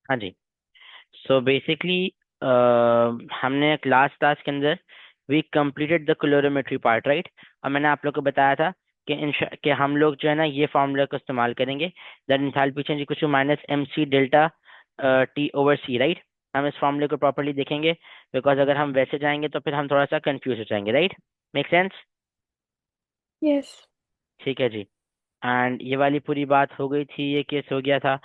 हाँ जी। So basically हमने लास्ट क्लास के अंदर we completed the calorimetry part, right. और मैंने आप लोग को बताया था कि कि हम लोग जो है ना ये फॉर्मूला का इस्तेमाल करेंगे, that enthalpy change equal to minus M C delta T over C, right. हम इस फॉर्मूले को प्रॉपर्ली देखेंगे, बिकॉज अगर हम वैसे जाएंगे तो फिर हम थोड़ा सा कंफ्यूज हो जाएंगे, राइट। Make sense? यस। ठीक है जी। एंड ये वाली पूरी बात हो गई थी, ये केस हो गया था।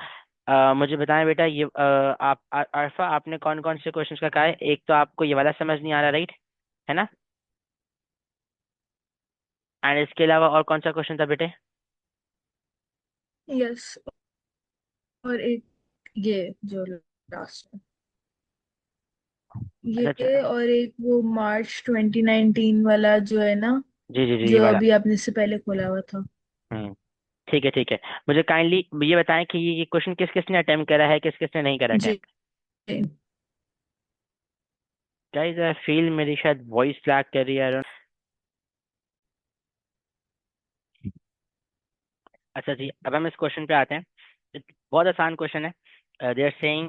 मुझे बताएं बेटा, ये अरफा, आपने कौन कौन से क्वेश्चंस का कहा है? एक तो आपको ये वाला समझ नहीं आ रहा, राइट, है ना? एंड इसके अलावा और कौन सा क्वेश्चन था बेटे? यस। और एक ये जो लास्ट है, अच्छा ये अच्छा। और एक वो मार्च 2019 वाला जो है ना, जी जी जी, ये जो वाला। अभी आपने इससे पहले खोला हुआ था। हम्म। ठीक है ठीक है। मुझे काइंडली ये बताएं कि ये क्वेश्चन किस किस ने अटेम्प्ट करा है, किस किस ने नहीं करा जी। अटेम्प्ट। गाइस आई फील मेरी शायद वॉइस लैग कर रही है, I don't- अच्छा जी, अब हम इस क्वेश्चन पे आते हैं। बहुत आसान क्वेश्चन है। They are saying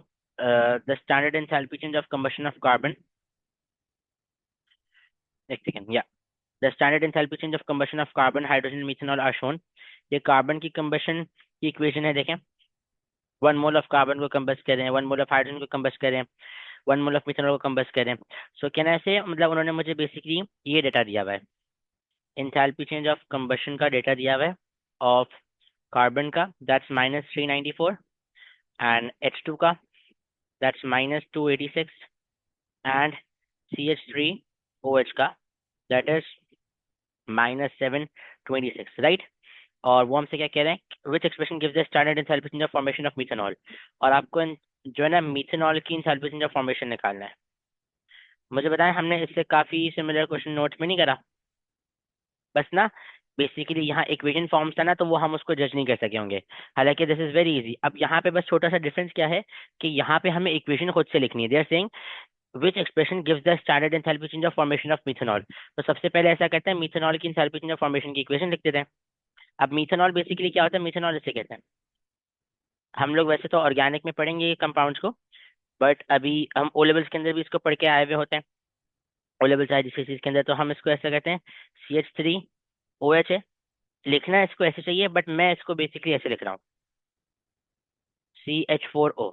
the standard enthalpy change of combustion of carbon. एक सेकेंड, या the standard enthalpy change of combustion of carbon, hydrogen, methanol are shown. ये कार्बन की कंबशन की इक्वेशन है, देखें। 1 मोल ऑफ कार्बन को combust करें, 1 mole of hydrogen को कंबस्ट करें, 1 मोल ऑफ मिथेनॉल को कंबस्ट करें। सो कहना ऐसे, मतलब उन्होंने मुझे बेसिकली ये डेटा दिया हुआ है, एंथैल्पी चेंज ऑफ कंबशन का डेटा दिया हुआ है ऑफ कार्बन का, दैट्स -394, एंड H2 का, दैट्स -286, एंड CH3OH का, दैट इज -726, राइट। और वो हमसे क्या कह रहे हैं, which expression gives the standard enthalpy change of formation of methanol. और आपको जो है ना मिथेनॉल की एंथैल्पी चेंज ऑफ फॉर्मेशन निकालना है। मुझे बताएं, हमने इससे काफी सिमिलर क्वेश्चन नोट में नहीं करा? बस ना, बेसिकली यहाँ इक्वेशन फॉर्म्स था ना, तो वो हम उसको जज नहीं कर सके होंगे। हालांकि दिस इज वेरी इजी। अब यहाँ पे बस छोटा सा डिफरेंस क्या है कि यहाँ पे हमें इक्वेशन खुद से लिखनी है। They are saying which expression gives the standard enthalpy change of formation of methanol. तो सबसे पहले ऐसा करते हैं, मिथेनॉल की एंथैल्पी चेंज ऑफ फॉर्मेशन की इक्वेशन लिख देते हैं। अब मिथेनॉल बेसिकली क्या होता है, मिथेनॉल इसे कहते हैं। हम लोग वैसे तो ऑर्गेनिक में पढ़ेंगे ये कंपाउंड्स को, बट अभी हम ओ लेवल्स के अंदर भी इसको पढ़ के आए हुए होते हैं। ओ लेवल्स आए जिस चीज के अंदर, तो हम इसको ऐसा कहते हैं, CH3OH है। लिखना इसको ऐसे चाहिए, बट मैं इसको बेसिकली ऐसे लिख रहा हूँ, CH4O,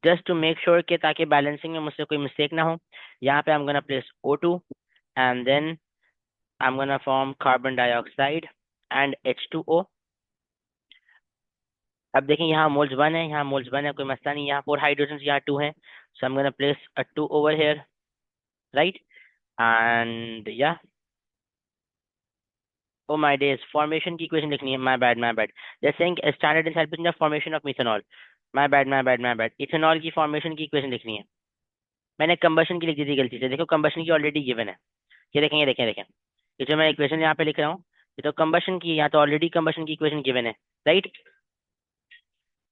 just to make sure के ताकि बैलेंसिंग में मुझसे कोई मिस्टेक ना हो। यहाँ पे I'm gonna place O2, and then I'm gonna form carbon dioxide and H2O। अब देखें, यहाँ मोल्स 1 है, यहाँ मोल्स 1 है, कोई मसला नहीं। यहाँ 4 हाइड्रोजन, यहाँ 2 है। सो I'm gonna place a 2 over here, right? And yeah, oh my days, formation की इक्वेशन लिखनी है, माय बैड माय बैड। जैसे standard enthalpy of formation of methanol, my bad my bad my bad. Ethanol की formation की equation लिखनी है। मैंने combustion की लिख दी थी गलती से, देखो कंबशन की ऑलरेडी गिवन है। ये देखें, ये देखें, देखें, ये जो मैं इक्वेशन यहाँ पे लिख रहा हूँ, ये तो कंबशन की, यहाँ तो ऑलरेडी कंबशन की इक्वेशन गिवन है, राइट।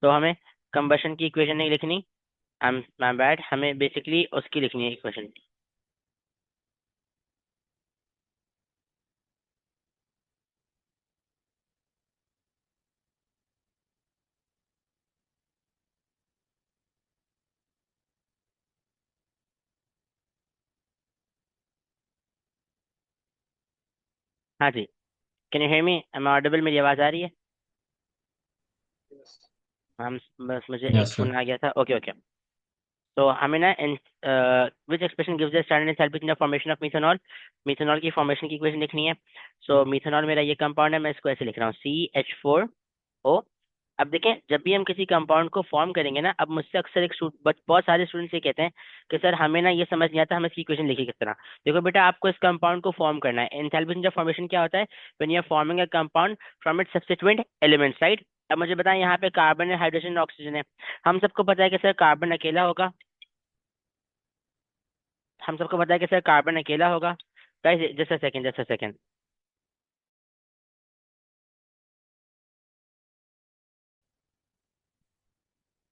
तो हमें कंबशन की इक्वेशन नहीं लिखनी, माय बैड, हमें बेसिकली उसकी लिखनी है इक्वेशन। हाँ जी, can you hear me? Am audible? मेरी आवाज़ आ रही है? हम, बस मुझे एक यस सर। फोन आ गया था, ओके ओके। तो हमें ना which expression gives the standard enthalpy in the formation of methanol, methanol की फॉर्मेशन की इक्वेशन लिखनी है। सो मिथेनॉल मेरा ये कंपाउंड है, मैं इसको ऐसे लिख रहा हूँ, CH4O। अब देखें, जब भी हम किसी कंपाउंड को फॉर्म करेंगे ना, अब मुझसे अक्सर बहुत सारे स्टूडेंट्स ये कहते हैं कि सर हमें ना ये समझ नहीं आता, हम इसकी इक्वेशन लिखी किस तरह। देखो बेटा, आपको इस कंपाउंड को फॉर्म करना है। एंथैल्पी इन द फॉर्मेशन क्या होता है, when you are forming a compound from its substituent elements, right. अब मुझे बताएं, यहाँ पे कार्बन है, हाइड्रोजन, ऑक्सीजन है। हम सबको पता है कि सर कार्बन अकेला होगा, हम सबको पता है कि सर कार्बन अकेला होगा। Guys just a second, just a second.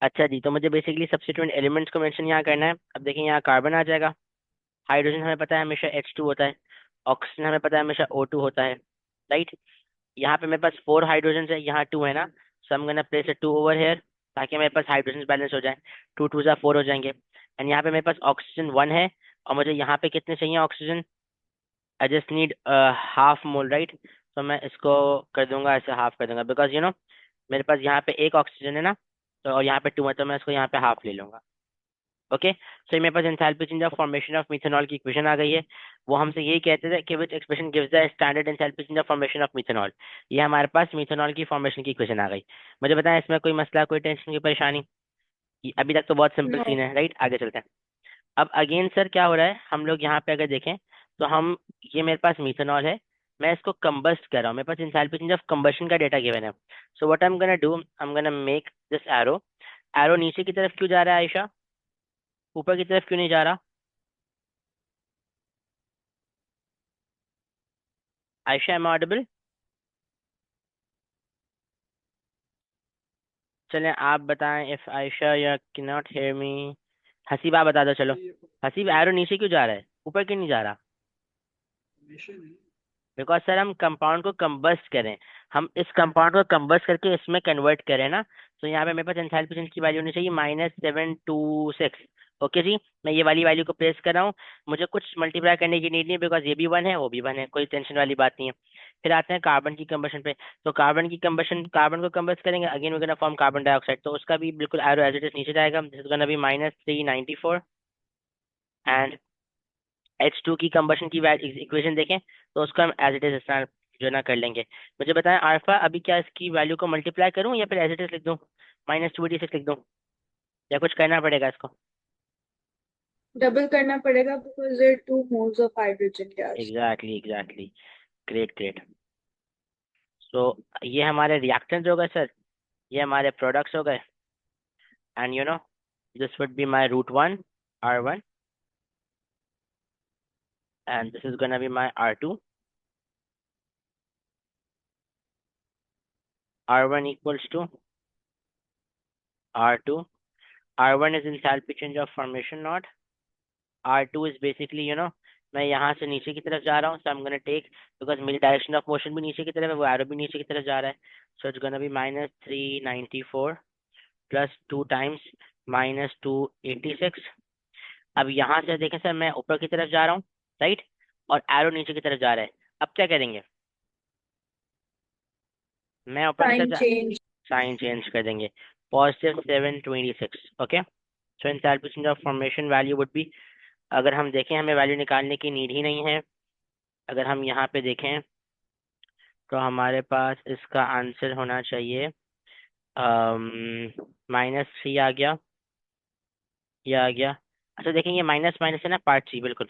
अच्छा जी, तो मुझे बेसिकली सब्स्टिट्यूएंट एलिमेंट्स को मेंशन यहाँ करना है। अब देखिए, यहाँ कार्बन आ जाएगा, हाइड्रोजन हमें पता है हमेशा H2 होता है, ऑक्सीजन हमें पता है हमेशा O2 होता है, राइट। यहाँ पे मेरे पास 4 हाइड्रोजन है, यहाँ 2 है ना। So I am gonna place a 2 over here, ताकि मेरे पास हाइड्रोजन बैलेंस हो जाए, 2 2 4 हो जाएंगे। एंड यहाँ पे मेरे पास ऑक्सीजन 1 है, और मुझे यहाँ पे कितने चाहिए oxygen? I just need half mole, right? तो मैं इसको कर दूंगा, ऐसे हाफ कर दूंगा, बिकॉज मेरे पास यहाँ पे एक ऑक्सीजन है ना, तो और यहाँ पे 2 है, तो मैं इसको यहाँ पे हाफ ले लूंगा। ओके, सो मेरे पास enthalpy change of formation of methanol की इक्वेशन आ गई है। वो हमसे यही कहते थे कि which expression gives the standard enthalpy change of formation of methanol. ये हमारे पास मिथेनॉल की फॉर्मेशन की इक्वेशन आ गई। मुझे बताएं इसमें कोई मसला, कोई टेंशन की परेशानी? अभी तक तो बहुत सिंपल नो। सीन है, राइट? आगे चलते हैं। अब अगेन सर क्या हो रहा है, हम लोग यहाँ पे अगर देखें तो हम, ये मेरे पास मिथेनॉल है, मैं इसको कंबस्ट कर रहा हूँ, मेरे पास एंथैल्पी चेंज ऑफ कंबशन का डेटा गिवन है। So what I am gonna do, I am gonna make this arrow. Arrow नीचे की तरफ क्यों जा रहा है आयशा, ऊपर की तरफ क्यों नहीं जा रहा? Ayesha, am audible? चलें आप बताएं, इफ आयशा या can not hear me. Haseeb आप बता दो, चलो। हसीब, एरो नीचे क्यों जा रहा है, ऊपर क्यों नहीं जा रहा? बिकॉज सर हम कंपाउंड को कंबस्ट करें, हम इस कंपाउंड को कंबस्ट करके इसमें कन्वर्ट करें ना, तो यहाँ पे मेरे पास एंथैल्पी चेंज की वैल्यू होनी चाहिए -726। ओके जी, मैं ये वाली वैल्यू को प्लेस कर रहा हूँ। मुझे कुछ मल्टीप्लाई करने की नीड नहीं है, बिकॉज ये भी 1 है, वो भी 1 है, कोई टेंशन वाली बात नहीं है। फिर आते हैं कार्बन की कंबशन पे। तो कार्बन की कंबशन, कार्बन को कंबस्ट करेंगे, again we gonna form carbon dioxide, तो उसका भी बिल्कुल एरो एज इट इज नीचे जाएगा, this is gonna B -394। And H2 की कंबशन की इक्वेशन देखें तो उसको हम एज इट इज इस तरह जो ना कर लेंगे। मुझे बताएं अल्फा, अभी क्या इसकी वैल्यू को मल्टीप्लाई करूं या फिर एज इट इज लिख दूं, -286 लिख दूं, या कुछ करना पड़ेगा इसको? डबल करना पड़ेगा because there 2 moles of hydrogen gas. Exactly exactly, great great. So ये हमारे रिएक्टेंट हो गए सर, ये हमारे प्रोडक्ट्स हो गए। And this would be my route 1 R1, and this is gonna be my R2। R1 equals to R2, R1 is enthalpy change of formation not, R2 is basically मैं यहाँ से नीचे की तरफ जा रहा हूँ, so I'm gonna take, because मेरी डायरेक्शन ऑफ मोशन भी नीचे की तरफ है, वो एरो भी नीचे की तरफ जा रहा है, so it's gonna be -394 plus 2 times -286। अब यहाँ से देखें सर, मैं ऊपर की तरफ जा रहा हूँ, राइट, और एरो नीचे की तरफ जा रहा है। अब क्या करेंगे, मैं ऊपर की तरफ साइन चेंज। साइन चेंज कर देंगे, +726। Okay, so enthalpy change of formation value would be, अगर हम देखें हमें वैल्यू निकालने की नीड ही नहीं है, अगर हम यहाँ पे देखें तो हमारे पास इसका आंसर होना चाहिए -3 आ गया, ये आ गया। अच्छा देखें, ये माइनस माइनस है ना, पार्ट सी, बिल्कुल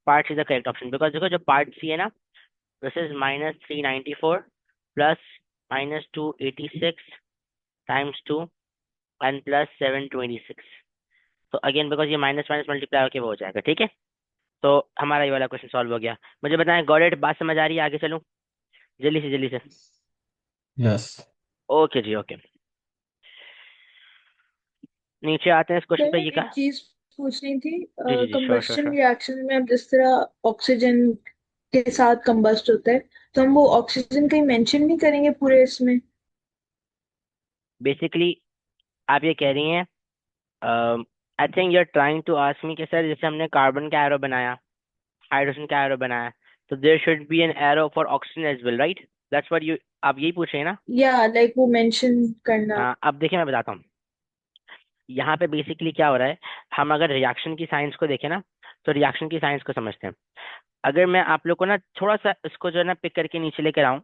part see the correct option, because देखो जो पार्ट सी है ना, this is -394 plus -286 times 2 and +726। तो अगेन बिकॉज ये माइनस माइनस मल्टीप्लाई होकर वो हो जाएगा, ठीक है। तो हमारा ये वाला क्वेश्चन सॉल्व हो गया। मुझे बताएं गॉट इट, बात समझ आ रही है? आगे चलूं जल्दी से जल्दी से? यस। ओके जी, ओके, नीचे आते हैं इस क्वेश्चन सर पे। ये एक का चीज पूछनी थी। जी जी जी, sure sure combustion sure. Reaction में अब जिस तरह ऑक्सीजन के साथ कंबस्ट होता है, तो हम वो ऑक्सीजन कहीं मेंशन नहीं करेंगे पूरे इसमें? बेसिकली आप ये कह रही हैं, I think you are trying to ask me कि सर जैसे हमने कार्बन का एरो बनाया, हाइड्रोजन का एरो बनाया, तो there should be an arrow for oxygen as well, right? That's what you, आप यही पूछ रहे हैं ना? या लाइक वो मेंशन करना। हाँ, अब देखिए मैं बताता हूँ, यहाँ पे बेसिकली क्या हो रहा है, हम अगर रिएक्शन की साइंस को देखें ना, तो रिएक्शन की साइंस को समझते हैं। अगर मैं आप लोग को ना थोड़ा सा इसको जो है ना पिक करके नीचे लेकर आऊँ,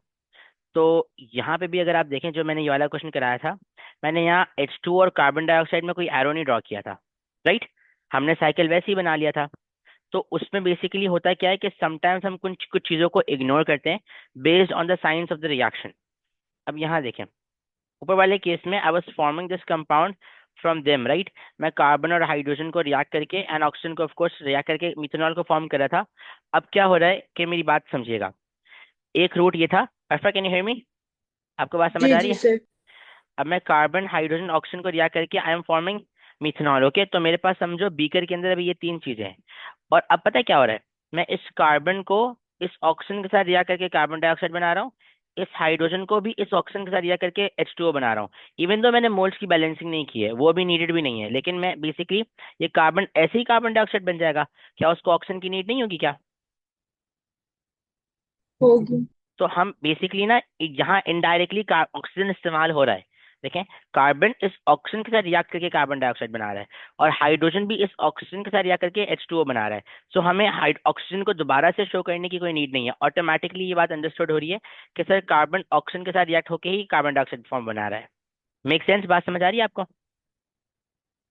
तो यहाँ पे भी अगर आप देखें, जो मैंने ये वाला क्वेश्चन कराया था, मैंने यहाँ H2 और कार्बन डाइऑक्साइड में कोई एरो नहीं ड्रॉ किया था, राइट? हमने साइकिल वैसे ही बना लिया था। तो उसमें बेसिकली होता क्या है कि समटाइम्स हम कुछ कुछ चीज़ों को इग्नोर करते हैं based on the science of the reaction. अब यहाँ देखें, ऊपर वाले केस में I was forming this compound from them, right? मैं कार्बन और हाइड्रोजन को रिएक्ट करके एंड ऑक्सीजन को ऑफ कोर्स रिएक्ट करके मिथेनॉल को फॉर्म कर रहा था। अब क्या हो रहा है कि मेरी बात समझिएगा, एक रूट ये था, अल्फा कैन यू हेयर मी? आपको बात समझ जी आ रही जी है? सर। अब मैं कार्बन हाइड्रोजन ऑक्सीजन को रिएक्ट करके I am forming methanol. Okay, तो मेरे पास समझो बीकर के अंदर अभी ये 3 चीजें हैं। और अब पता है क्या हो रहा है, मैं इस कार्बन को इस ऑक्सीजन के साथ रिएक्ट करके कार्बन डाइऑक्साइड बना रहा हूँ, इस हाइड्रोजन को भी इस ऑक्सीजन के साथ रिएक्ट करके H2O बना रहा हूँ। इवन दो मैंने मोल्स की बैलेंसिंग नहीं की है, वो भी नीडेड भी नहीं है, लेकिन मैं बेसिकली ये कार्बन ऐसे ही कार्बन डाइऑक्साइड बन जाएगा। क्या उसको ऑक्सीजन की नीड नहीं होगी क्या? होगी। तो हम बेसिकली ना यहाँ इनडायरेक्टली ऑक्सीजन इस्तेमाल हो रहा है। देखें, कार्बन इस ऑक्सीजन के साथ रिएक्ट करके कार्बन डाइऑक्साइड बना रहा है, और हाइड्रोजन भी इस ऑक्सीजन के साथ रिएक्ट करके H2O बना रहा है। सो हमें ऑक्सीजन को दोबारा से शो करने की कोई नीड नहीं है, ऑटोमेटिकली ये बात अंडरस्टूड हो रही है कि सर कार्बन ऑक्सीजन के साथ रिएक्ट होके ही कार्बन डाइऑक्साइड फॉर्म बना रहा है। Make sense? बात समझ आ रही है आपको?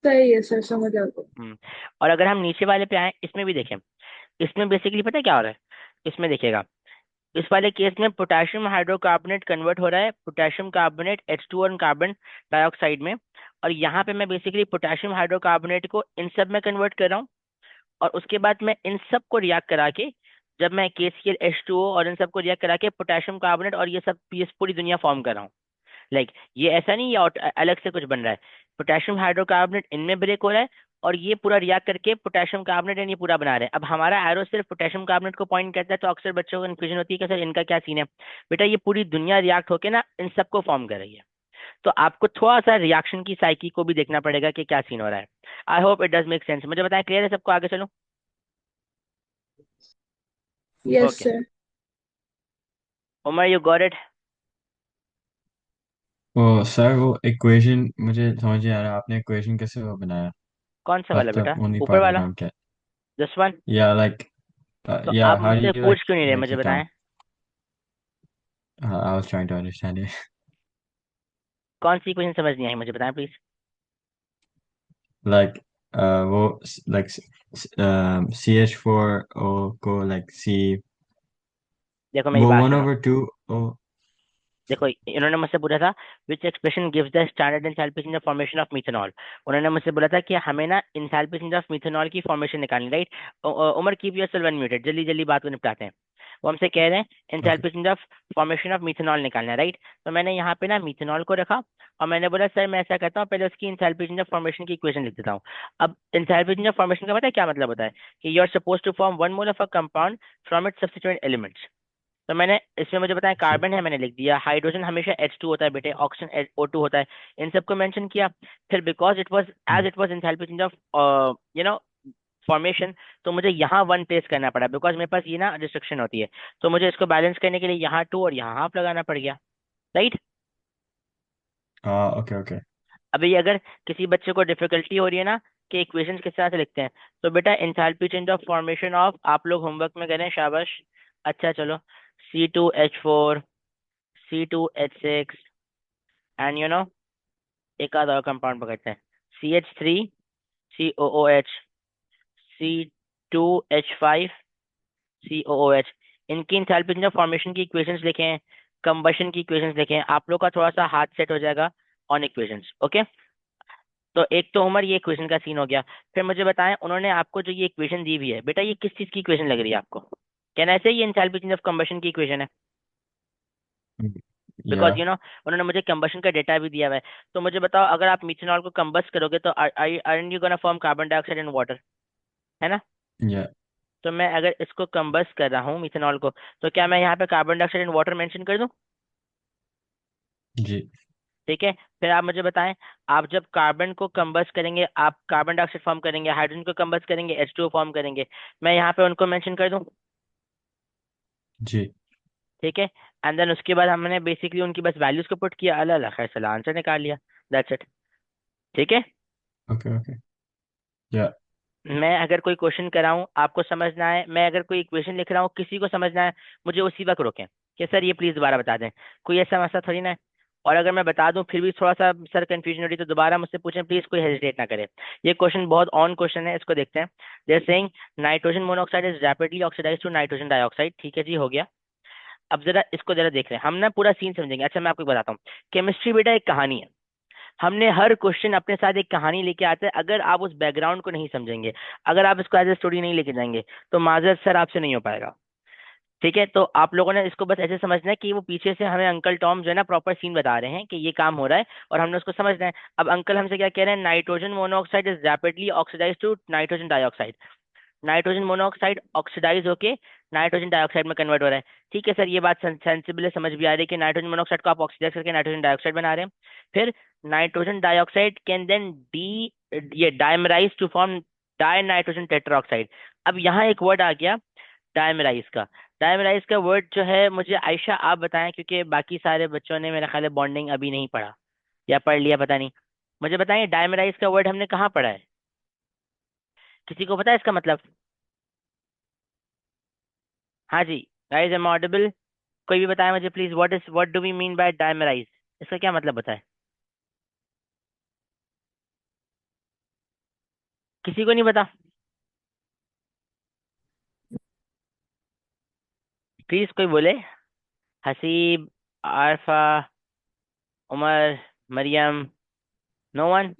सही है सर, समझ आ गया। और अगर हम नीचे वाले पे आए, इसमें भी देखें, इसमें बेसिकली पता है क्या हो रहा है? इसमें देखिएगा, इस वाले केस में पोटेशियम हाइड्रोकार्बोनेट कन्वर्ट हो रहा है पोटेशियम कार्बोनेट H2 और कार्बन डाइऑक्साइड में। और यहाँ पे मैं बेसिकली पोटेशियम हाइड्रोकार्बोनेट को इन सब में कन्वर्ट कर रहा हूँ, और उसके बाद मैं इन सब को रिएक्ट करा के, जब मैं KCl H2O और इन सब को रिएक्ट करा के पोटेशियम कार्बोनेट और ये सब ये पूरी दुनिया फॉर्म कर रहा हूँ। लाइक ये ऐसा नहीं, ये अलग से कुछ बन रहा है। पोटेशियम हाइड्रोकार्बोनेट इनमें ब्रेक हो रहा है, और ये पूरा रिएक्ट करके पोटेशियम कार्बोनेट एंड ये पूरा बना रहे हैं। अब हमारा एरो सिर्फ पोटेशियम कार्बोनेट को पॉइंट करता है, तो अक्सर बच्चों को कन्फ्यूजन होती है कि सर इनका क्या सीन है। बेटा ये पूरी दुनिया रिएक्ट होके ना इन सबको फॉर्म कर रही है। तो आपको थोड़ा सा रिएक्शन की साइकी को भी देखना पड़ेगा कि क्या सीन हो रहा है। I hope it does make sense. मुझे बताएं, क्लियर है सबको? आगे चलो। Yes okay, sir. Umar you got it? वो सर वो इक्वेशन मुझे समझ नहीं आ रहा, आपने इक्वेशन कैसे वो बनाया? कौन सा वाला That's the बेटा? only ऊपर part I वाला, don't get. This one? Yeah, like तो yeah, आप how do मुझसे you पूछ like क्यों नहीं रहे, write मुझे it बताएं। down? I was trying to understand it. कौन सी इक्वेशन समझ नहीं आई, मुझे बताएं प्लीज। Like वो like CH4O को like C देखो मेरी वो बात one सुनो। over two O. देखो इन्होंने मुझसे पूछा था which expression gives the standard enthalpies in the formation of methanol. उन्होंने मुझसे बोला था कि हमें ना एंथैल्पीज ऑफ मिथेनॉल की फॉर्मेशन निकालनी, right? Umar keep yourself unmuted, जल्दी जल्दी बात को निपटाते हैं। वो हमसे कह रहे हैं Okay. Enthalpies of formation of methanol निकालना है, राइट? तो मैंने यहाँ पे ना मिथेनॉल को रखा, और मैंने बोला सर मैं ऐसा करता हूँ, पहले उसकी एंथैल्पीज ऑफ फॉर्मेशन की इक्वेशन लिख देता हूँ। अब एंथैल्पीज ऑफ फॉर्मेशन का पता है क्या मतलब होता है? कि you are suppose to form 1 mole of a compound from its substituent elements. तो मैंने इसमें, मुझे बताया जी. कार्बन है, मैंने लिख दिया। हाइड्रोजन हमेशा H2 होता है बेटे, ऑक्सीजन O2 होता है। इन सबको मेंशन किया। फिर because it was as Hmm. It was enthalpy change of you know formation, तो मुझे यहाँ वन प्लेस करना पड़ा, बिकॉज मेरे पास ये ना रिस्ट्रिक्शन होती है। तो मुझे इसको बैलेंस करने के लिए यहाँ 2 और यहाँ हाफ लगाना पड़ गया, राइट? Okay, okay. अभी अगर किसी बच्चे को डिफिकल्टी हो रही है ना कि इक्वेशंस किस तरह से लिखते हैं, तो बेटा enthalpy change of formation of, आप लोग होमवर्क में करें, शाबाश। अच्छा चलो, C2H4, C2H6, एंड एक आध और कंपाउंड पकड़ते हैं, CH3COOH, C2H5COOH। इनकी इंथैल्पी ऑफ फॉर्मेशन की इक्वेशंस लिखें, कंबशन की इक्वेशंस लिखें, आप लोग का थोड़ा सा हाथ सेट हो जाएगा ऑन इक्वेशंस। ओके, तो एक तो उमर ये इक्वेशन का सीन हो गया। फिर मुझे बताएं, उन्होंने आपको जो ये इक्वेशन दी हुई है बेटा, ये किस चीज की इक्वेशन लग रही है आपको? कहना ऐसे ये इंथैल्पी ऑफ कंबशन की इक्वेशन है? Hmm. बिकॉज Yeah, उन्होंने मुझे कंबशन का डेटा भी दिया हुआ है। तो मुझे बताओ, अगर आप मिथेनॉल को कंबस्ट करोगे तो aren't you gonna form carbon dioxide and water, है ना? yeah. तो मैं अगर इसको कंबस्ट कर रहा हूँ मिथेनॉल को, तो क्या मैं यहाँ पे carbon dioxide and water mention कर दूं? जी. ठीक है। फिर आप मुझे बताएं, आप जब कार्बन को कंबस्ट करेंगे, आप कार्बन डाइऑक्साइड फॉर्म करेंगे, हाइड्रोजन को कंबस्ट करेंगे, H2O फॉर्म करेंगे, मैं यहाँ पे उनको मेंशन कर दूं? जी. ठीक है। एंड देन उसके बाद हमने बेसिकली उनकी बस वैल्यूज को पुट किया, अल्लाह अल्लाह खैर सला आंसर निकाल लिया। That's it. ठीक है। Okay, okay. Yeah. मैं अगर कोई क्वेश्चन कराऊं, आपको समझना है, मैं अगर कोई इक्वेशन लिख रहा हूँ, किसी को समझना है, मुझे उसी वक्त रोकें कि सर ये प्लीज दोबारा बता दें। कोई ऐसा मसला थोड़ी ना है। और अगर मैं बता दूं फिर भी थोड़ा सा सर कंफ्यूजन हो रही, तो दोबारा मुझसे पूछें प्लीज, कोई हेजिटेट ना करे। ये क्वेश्चन बहुत ऑन क्वेश्चन है, इसको देखते हैं। They're saying nitrogen monoxide is rapidly oxidize to nitrogen dioxide. ठीक है जी, हो गया। अब जरा इसको जरा देख रहे हैं, हम ना पूरा सीन समझेंगे। अच्छा मैं आपको बताता हूँ, केमिस्ट्री बेटा एक कहानी है। हमने हर क्वेश्चन अपने साथ एक कहानी लेके आते हैं। अगर आप उस बैकग्राउंड को नहीं समझेंगे, अगर आप इसको एज ए स्टोरी नहीं लेके जाएंगे, तो माजरत सर आपसे नहीं हो पाएगा। ठीक है, तो आप लोगों ने इसको बस ऐसे समझना है कि वो पीछे से हमें अंकल टॉम जो है ना प्रॉपर सीन बता रहे हैं कि ये काम हो रहा है, और हमने उसको समझना है। अब अंकल हमसे क्या कह रहे हैं? Nitrogen monoxide is rapidly oxidize to nitrogen dioxide. Nitrogen monoxide oxidize होके नाइट्रोजन डाइऑक्साइड में कन्वर्ट हो रहा है। ठीक है सर, ये बात सेंसिबल है, समझ भी आ रही है कि नाइट्रोजन मोनोऑक्साइड को आप ऑक्सीडाइज करके नाइट्रोजन डाइऑक्साइड बना रहे हैं। फिर नाइट्रोजन डाइऑक्साइड कैन देन डी ये dimerise to form dinitrogen tetraoxide. अब यहाँ एक वर्ड आ गया डायमराइज का। डायमराइज का वर्ड जो है, मुझे आयशा आप बताएं, क्योंकि बाकी सारे बच्चों ने मेरा ख्याल है बॉन्डिंग अभी नहीं पढ़ा या पढ़ लिया पता नहीं। मुझे बताएं डायमराइज का वर्ड हमने कहाँ पढ़ा है? किसी को पता है इसका मतलब? हाँ जी, गाइस एम ऑडिबल? कोई भी बताए मुझे please, what do we mean by dimerize? इसका क्या मतलब बताए? किसी को नहीं पता? प्लीज कोई बोले। Haseeb, Aarfa, Umar, Mariam. No one?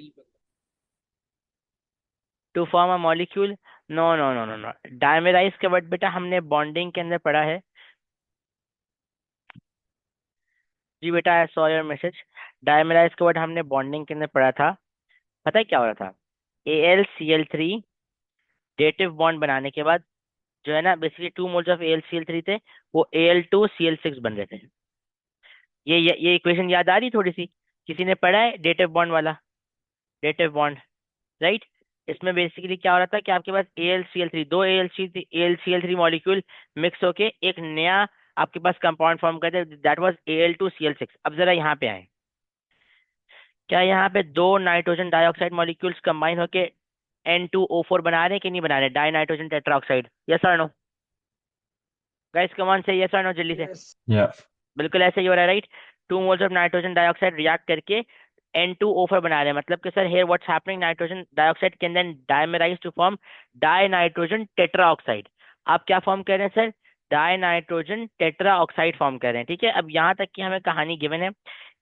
To form a molecule? No no no no no. Dimerize के वर्ड बेटा हमने बॉन्डिंग के अंदर पढ़ा है। जी बेटा, I saw your message. Dimerize के वर्ड हमने बॉन्डिंग के अंदर पढ़ा था। पता है क्या हो रहा था? AlCl3 डेटिव बॉन्ड बनाने के बाद जो है ना, बेसिकली 2 मोल्स ऑफ AlCl3 थे, वो Al2Cl6 बन रहे थे। ये इक्वेशन याद आ रही थोड़ी सी? किसी ने पढ़ा है डेटिव बॉन्ड वाला? Dative bond, right. इसमें बेसिकली क्या हो रहा था कि आपके पास AlCl3, दो AlCl3 मॉलिक्यूल मिक्स होके एक नया आपके पास कंपाउंड फॉर्म करते, दैट वाज Al2Cl6। अब जरा यहाँ पे आए, क्या यहाँ पे दो नाइट्रोजन डाइऑक्साइड मॉलिक्यूल्स कंबाइन होके N2O4 बना रहे हैं कि नहीं बना रहे? डाई नाइट्रोजन टेट्राऑक्साइड, यस और नो? गाइस कम ऑन से यस और नो जल्दी से। यस। या बिल्कुल ऐसे ही हो रहा है, right. 2 moles of nitrogen dioxide react करके N2O4 बना रहे हैं। मतलब कि sir, here what's happening, nitrogen dioxide can then dimerize to form dinitrogen tetraoxide. आप क्या फॉर्म कर रहे हैं sir? Dinitrogen tetraoxide form कर रहे हैं। ठीक है, अब यहाँ तक की हमें कहानी गिवन है।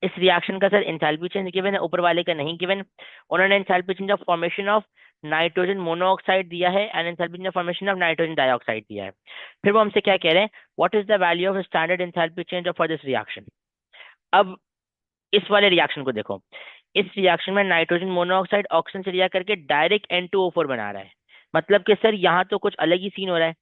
इस रिएक्शन का सर एंथैल्पी चेंज गिवन है, ऊपर वाले का नहीं गिवन। उन्होंने enthalpy change of formation of nitrogen monoxide दिया है and enthalpy change of formation of nitrogen dioxide दिया है। फिर वो हमसे क्या कह रहे हैं? What is the value of standard enthalpy change for this reaction? अब इस वाले रिएक्शन को देखो। इस रिएक्शन में नाइट्रोजन मोनोऑक्साइड ऑक्सीजन से रिएक्ट करके डायरेक्ट N2O4 बना रहा है। मतलब कि सर यहाँ तो कुछ अलग ही सीन हो रहा है।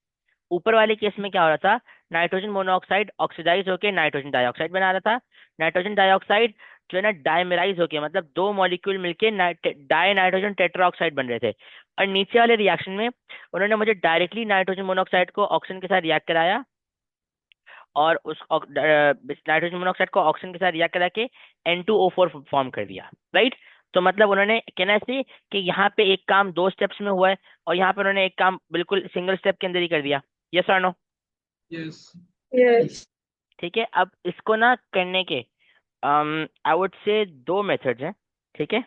ऊपर वाले केस में क्या हो रहा था? नाइट्रोजन मोनोऑक्साइड ऑक्सीडाइज होकर नाइट्रोजन डाइऑक्साइड बना रहा था। नाइट्रोजन डाइऑक्साइड जो है ना, डायमेराइज होके, मतलब दो मॉलिक्यूल मिलके डाई नाइट्रोजन टेट्राऑक्साइड बन रहे थे। और नीचे वाले रिएक्शन में उन्होंने मुझे डायरेक्टली नाइट्रोजन मोनोऑक्साइड को ऑक्सीजन के साथ रिएक्ट कराया, और उस नाइट्रोजन मोनोऑक्साइड को ऑक्सीजन के साथ रिएक्ट करा के N2O4 फॉर्म कर दिया, राइट। तो मतलब उन्होंने कहना ऐसे कि यहाँ पे एक काम दो स्टेप्स में हुआ है, और यहाँ पे उन्होंने एक काम बिल्कुल सिंगल स्टेप के अंदर ही कर दिया। यस और नो? यस। यस। ठीक है, अब इसको ना करने के आई वुड से दो मेथड्स हैं। ठीक है,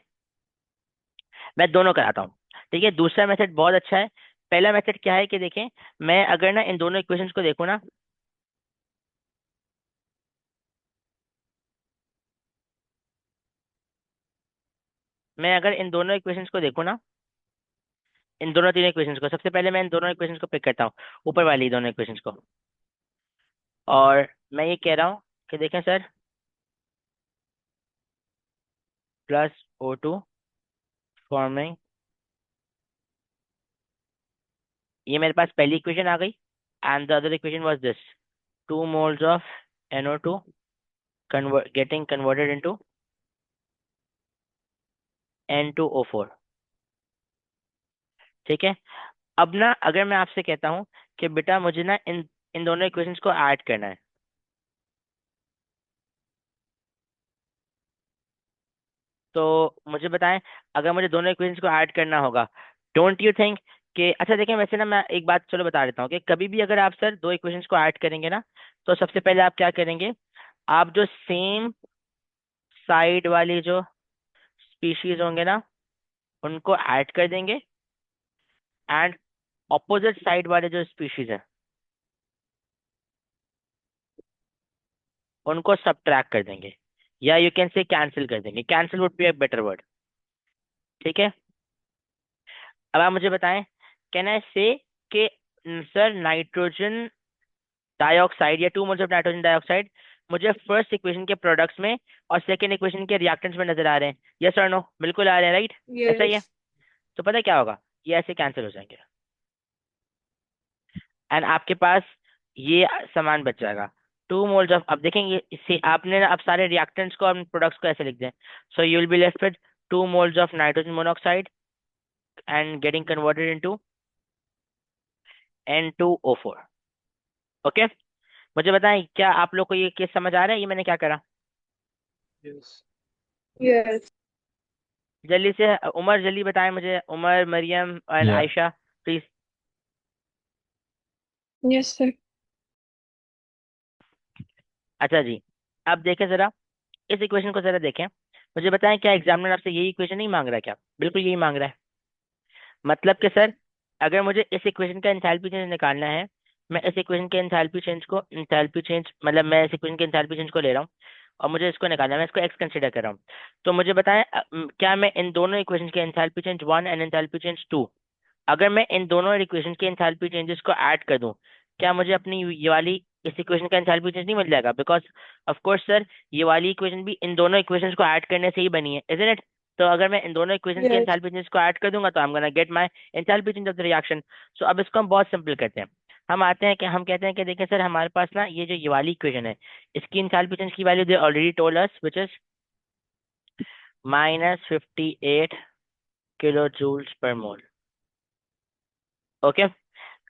मैं दोनों कराता हूँ। ठीक है, दूसरा मेथड बहुत अच्छा है। पहला मेथड क्या है कि देखें, मैं अगर ना इन दोनों इक्वेशंस को देखूँ ना, मैं अगर इन दोनों इक्वेशंस को देखूँ ना, इन दोनों तीनों इक्वेशंस को, सबसे पहले मैं इन दोनों इक्वेशंस को पिक करता हूँ, ऊपर वाली दोनों इक्वेशंस को। और मैं ये कह रहा हूँ कि देखें सर, +O2 फॉर्मिंग, ये मेरे पास पहली इक्वेशन आ गई। And the other equation was this, 2 moles of NO2 getting converted into N2O4। ठीक है, अब ना अगर मैं आपसे कहता हूँ कि बेटा मुझे ना इन इन दोनों इक्वेशंस को ऐड करना है, तो मुझे बताएं, अगर मुझे दोनों इक्वेशंस को ऐड करना होगा, डोंट यू थिंक कि, अच्छा देखें, वैसे ना मैं एक बात चलो बता देता हूँ कि कभी भी अगर आप सर दो इक्वेशंस को ऐड करेंगे ना, तो सबसे पहले आप क्या करेंगे? आप जो सेम साइड वाली जो स्पीशीज होंगे ना, उनको ऐड कर देंगे, एंड ऑपोजिट साइड वाले जो स्पीशीज है उनको सब्ट्रैक्ट कर देंगे, या यू कैन से कैंसिल कर देंगे। Cancel would be a better word. ठीक है, अब आप मुझे बताएं, कैन आई से कि सर नाइट्रोजन डाइऑक्साइड या 2 मोल्स ऑफ नाइट्रोजन डाइऑक्साइड मुझे फर्स्ट इक्वेशन के प्रोडक्ट्स में और सेकंड इक्वेशन के रिएक्टेंट्स में नजर आ रहे हैं? यस और नो? बिल्कुल आ रहे हैं, राइट। ऐसा ही है। यस। तो पता है क्या होगा? ये ऐसे कैंसिल हो जाएंगे। एंड आपके पास ये सामान बच जाएगा। 2 moles ऑफ, अब देखेंगे इससे आपने ना अब सारे रिएक्टेंट्स को और प्रोडक्ट्स को ऐसे लिख दें। So you will be left with 2 moles of nitrogen monoxide and getting converted into N2O4। Okay, मुझे बताएं क्या आप लोग को ये केस समझ आ रहा है, ये मैंने क्या करा? यस। यस। जल्दी से उमर, जल्दी बताएं मुझे, उमर, मरियम एंड या आयशा प्लीज। Yes sir. अच्छा जी, अब देखें जरा, इस इक्वेशन को जरा देखें। मुझे बताएं क्या एग्जामिनर आपसे यही इक्वेशन नहीं मांग रहा है क्या? बिल्कुल यही मांग रहा है। मतलब कि सर, अगर मुझे इस इक्वेशन का एंथैल्पी चेंज निकालना है, मैं इस इक्वेशन के एंथैल्पी चेंज मतलब मैं इस इक्वेशन के एंथैल्पी चेंज को ले रहा हूँ और मुझे इसको निकालना है, मैं इसको एक्स कंसिडर कर रहा हूँ। तो मुझे बताएं क्या मैं इन दोनों इक्वेशन के enthalpy change 1 and enthalpy change 2, अगर मैं इन दोनों इक्वेशन के एंथैल्पी चेंजेस को ऐड कर दूं, क्या मुझे अपनी ये वाली इस इक्वेशन का एंथैल्पी चेंज नहीं मिल जाएगा? बिकॉज ऑफ कोर्स सर, ये वाली इक्वेशन भी इन दोनों इक्वेशंस को ऐड करने से ही बनी है, इजंट इट? तो अगर मैं इन दोनों इक्वेशन के यस। एंथैल्पी चेंज को ऐड कर दूंगा तो I am gonna get my enthalpy change of the reaction. So अब इसको हम बहुत सिंपल करते हैं। हम आते हैं कि हम कहते हैं कि देखिए सर, हमारे पास ना ये जो ये वाली इक्वेशन है, इसकी एंथैल्पी चेंज की value they already told us which is -58 kJ/mol। Okay,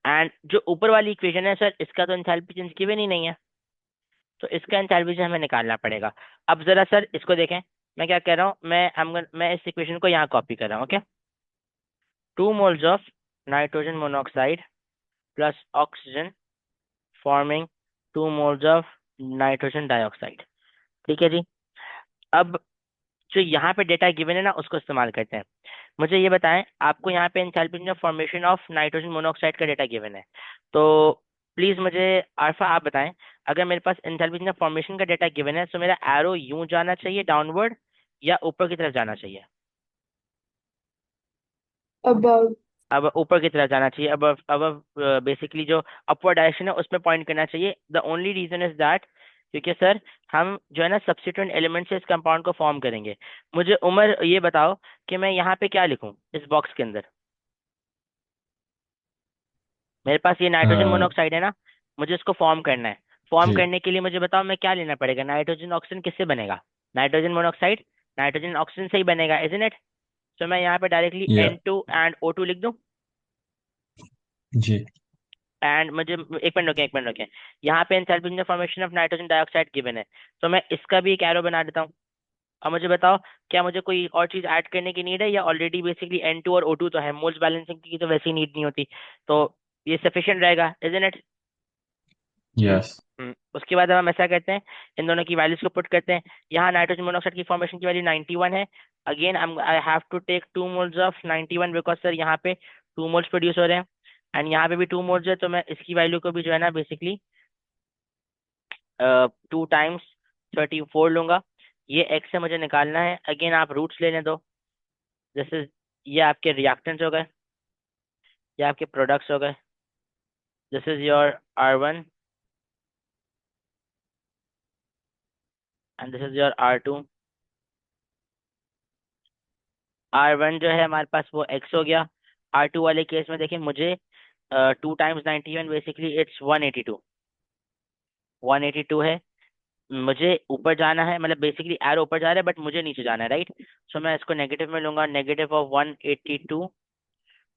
and जो ऊपर वाली इक्वेशन है सर, इसका तो एंथैल्पी चेंज गिवन ही नहीं है, तो इसका एंथैल्पी चेंज हमें निकालना पड़ेगा। अब जरा सर इसको देखें, मैं क्या कह रहा हूँ, मैं इस इक्वेशन को यहाँ कॉपी कर रहा हूँ। Okay, 2 moles of nitrogen monoxide plus oxygen forming 2 moles of nitrogen dioxide. ठीक है जी। अब जो यहाँ पे डेटा गिवन है ना, उसको इस्तेमाल करते हैं। मुझे ये बताएं, आपको यहाँ पे enthalpy of formation of nitrogen monoxide का डेटा गिवन है, तो प्लीज मुझे आरफा आप बताएं, अगर मेरे पास एंथैल्पी ऑफ फॉर्मेशन का डेटा गिवन है तो मेरा एरो यूं जाना चाहिए डाउनवर्ड या ऊपर की तरफ जाना चाहिए? अबाउट। अब ऊपर की तरफ जाना चाहिए। अब बेसिकली जो अपवर्ड डायरेक्शन है उसमें पॉइंट करना चाहिए। The only reason is that क्योंकि सर हम जो है ना सब्स्टिट्यूएंट एलिमेंट से इस कंपाउंड को फॉर्म करेंगे। मुझे उमर ये बताओ कि मैं यहाँ पे क्या लिखूं इस बॉक्स के अंदर? मेरे पास ये नाइट्रोजन मोनोऑक्साइड है ना, मुझे इसको फॉर्म करना है। फॉर्म जी। करने के लिए मुझे बताओ मैं क्या लेना पड़ेगा? नाइट्रोजन ऑक्सीजन किससे बनेगा? नाइट्रोजन मोनोऑक्साइड नाइट्रोजन ऑक्सीजन से ही बनेगा, इजंट इट? तो मैं यहाँ पे डायरेक्टली या N2 एंड O2 लिख दूं। जी। एंड मुझे एक मिनट रुके, यहाँ पे enthalpy formation of nitrogen dioxide given है, तो मैं इसका भी एक एरो बना देता हूँ। अब मुझे बताओ क्या मुझे कोई और चीज ऐड करने की नीड है, या ऑलरेडी बेसिकली N2 और O2 तो है, मोल्स बैलेंसिंग की तो वैसे ही नीड नहीं होती, तो ये सफिशिएंट रहेगा, इजंट इट? यस। उसके बाद अब हम ऐसा करते हैं, इन दोनों की वैल्यूज को पुट करते हैं। यहाँ नाइट्रोजन मोनोऑक्साइड की फॉर्मेशन की वैल्यू 91 है। Again I have to take 2 moles of 91 because sir यहाँ पे 2 moles प्रोड्यूस हो रहे हैं एंड यहाँ पे भी 2 moles है, तो मैं इसकी वैल्यू को भी जो है ना बेसिकली 2 times 34 लूंगा। ये एक्स से मुझे निकालना है। अगेन आप रूट्स लेने दो। जैसे ये आपके रिएक्टेंट्स हो गए, ये आपके प्रोडक्ट्स हो गए। This is your R1 and this is your R2। R1 जो है हमारे पास वो एक्स हो गया। R2 वाले केस में देखिए मुझे 2 times 91 बेसिकली इट्स 182। 182 है। मुझे ऊपर जाना है, मतलब बेसिकली एरो ऊपर जा रहा है बट मुझे नीचे जाना है, राइट? सो मैं इसको नेगेटिव में लूंगा, negative of 182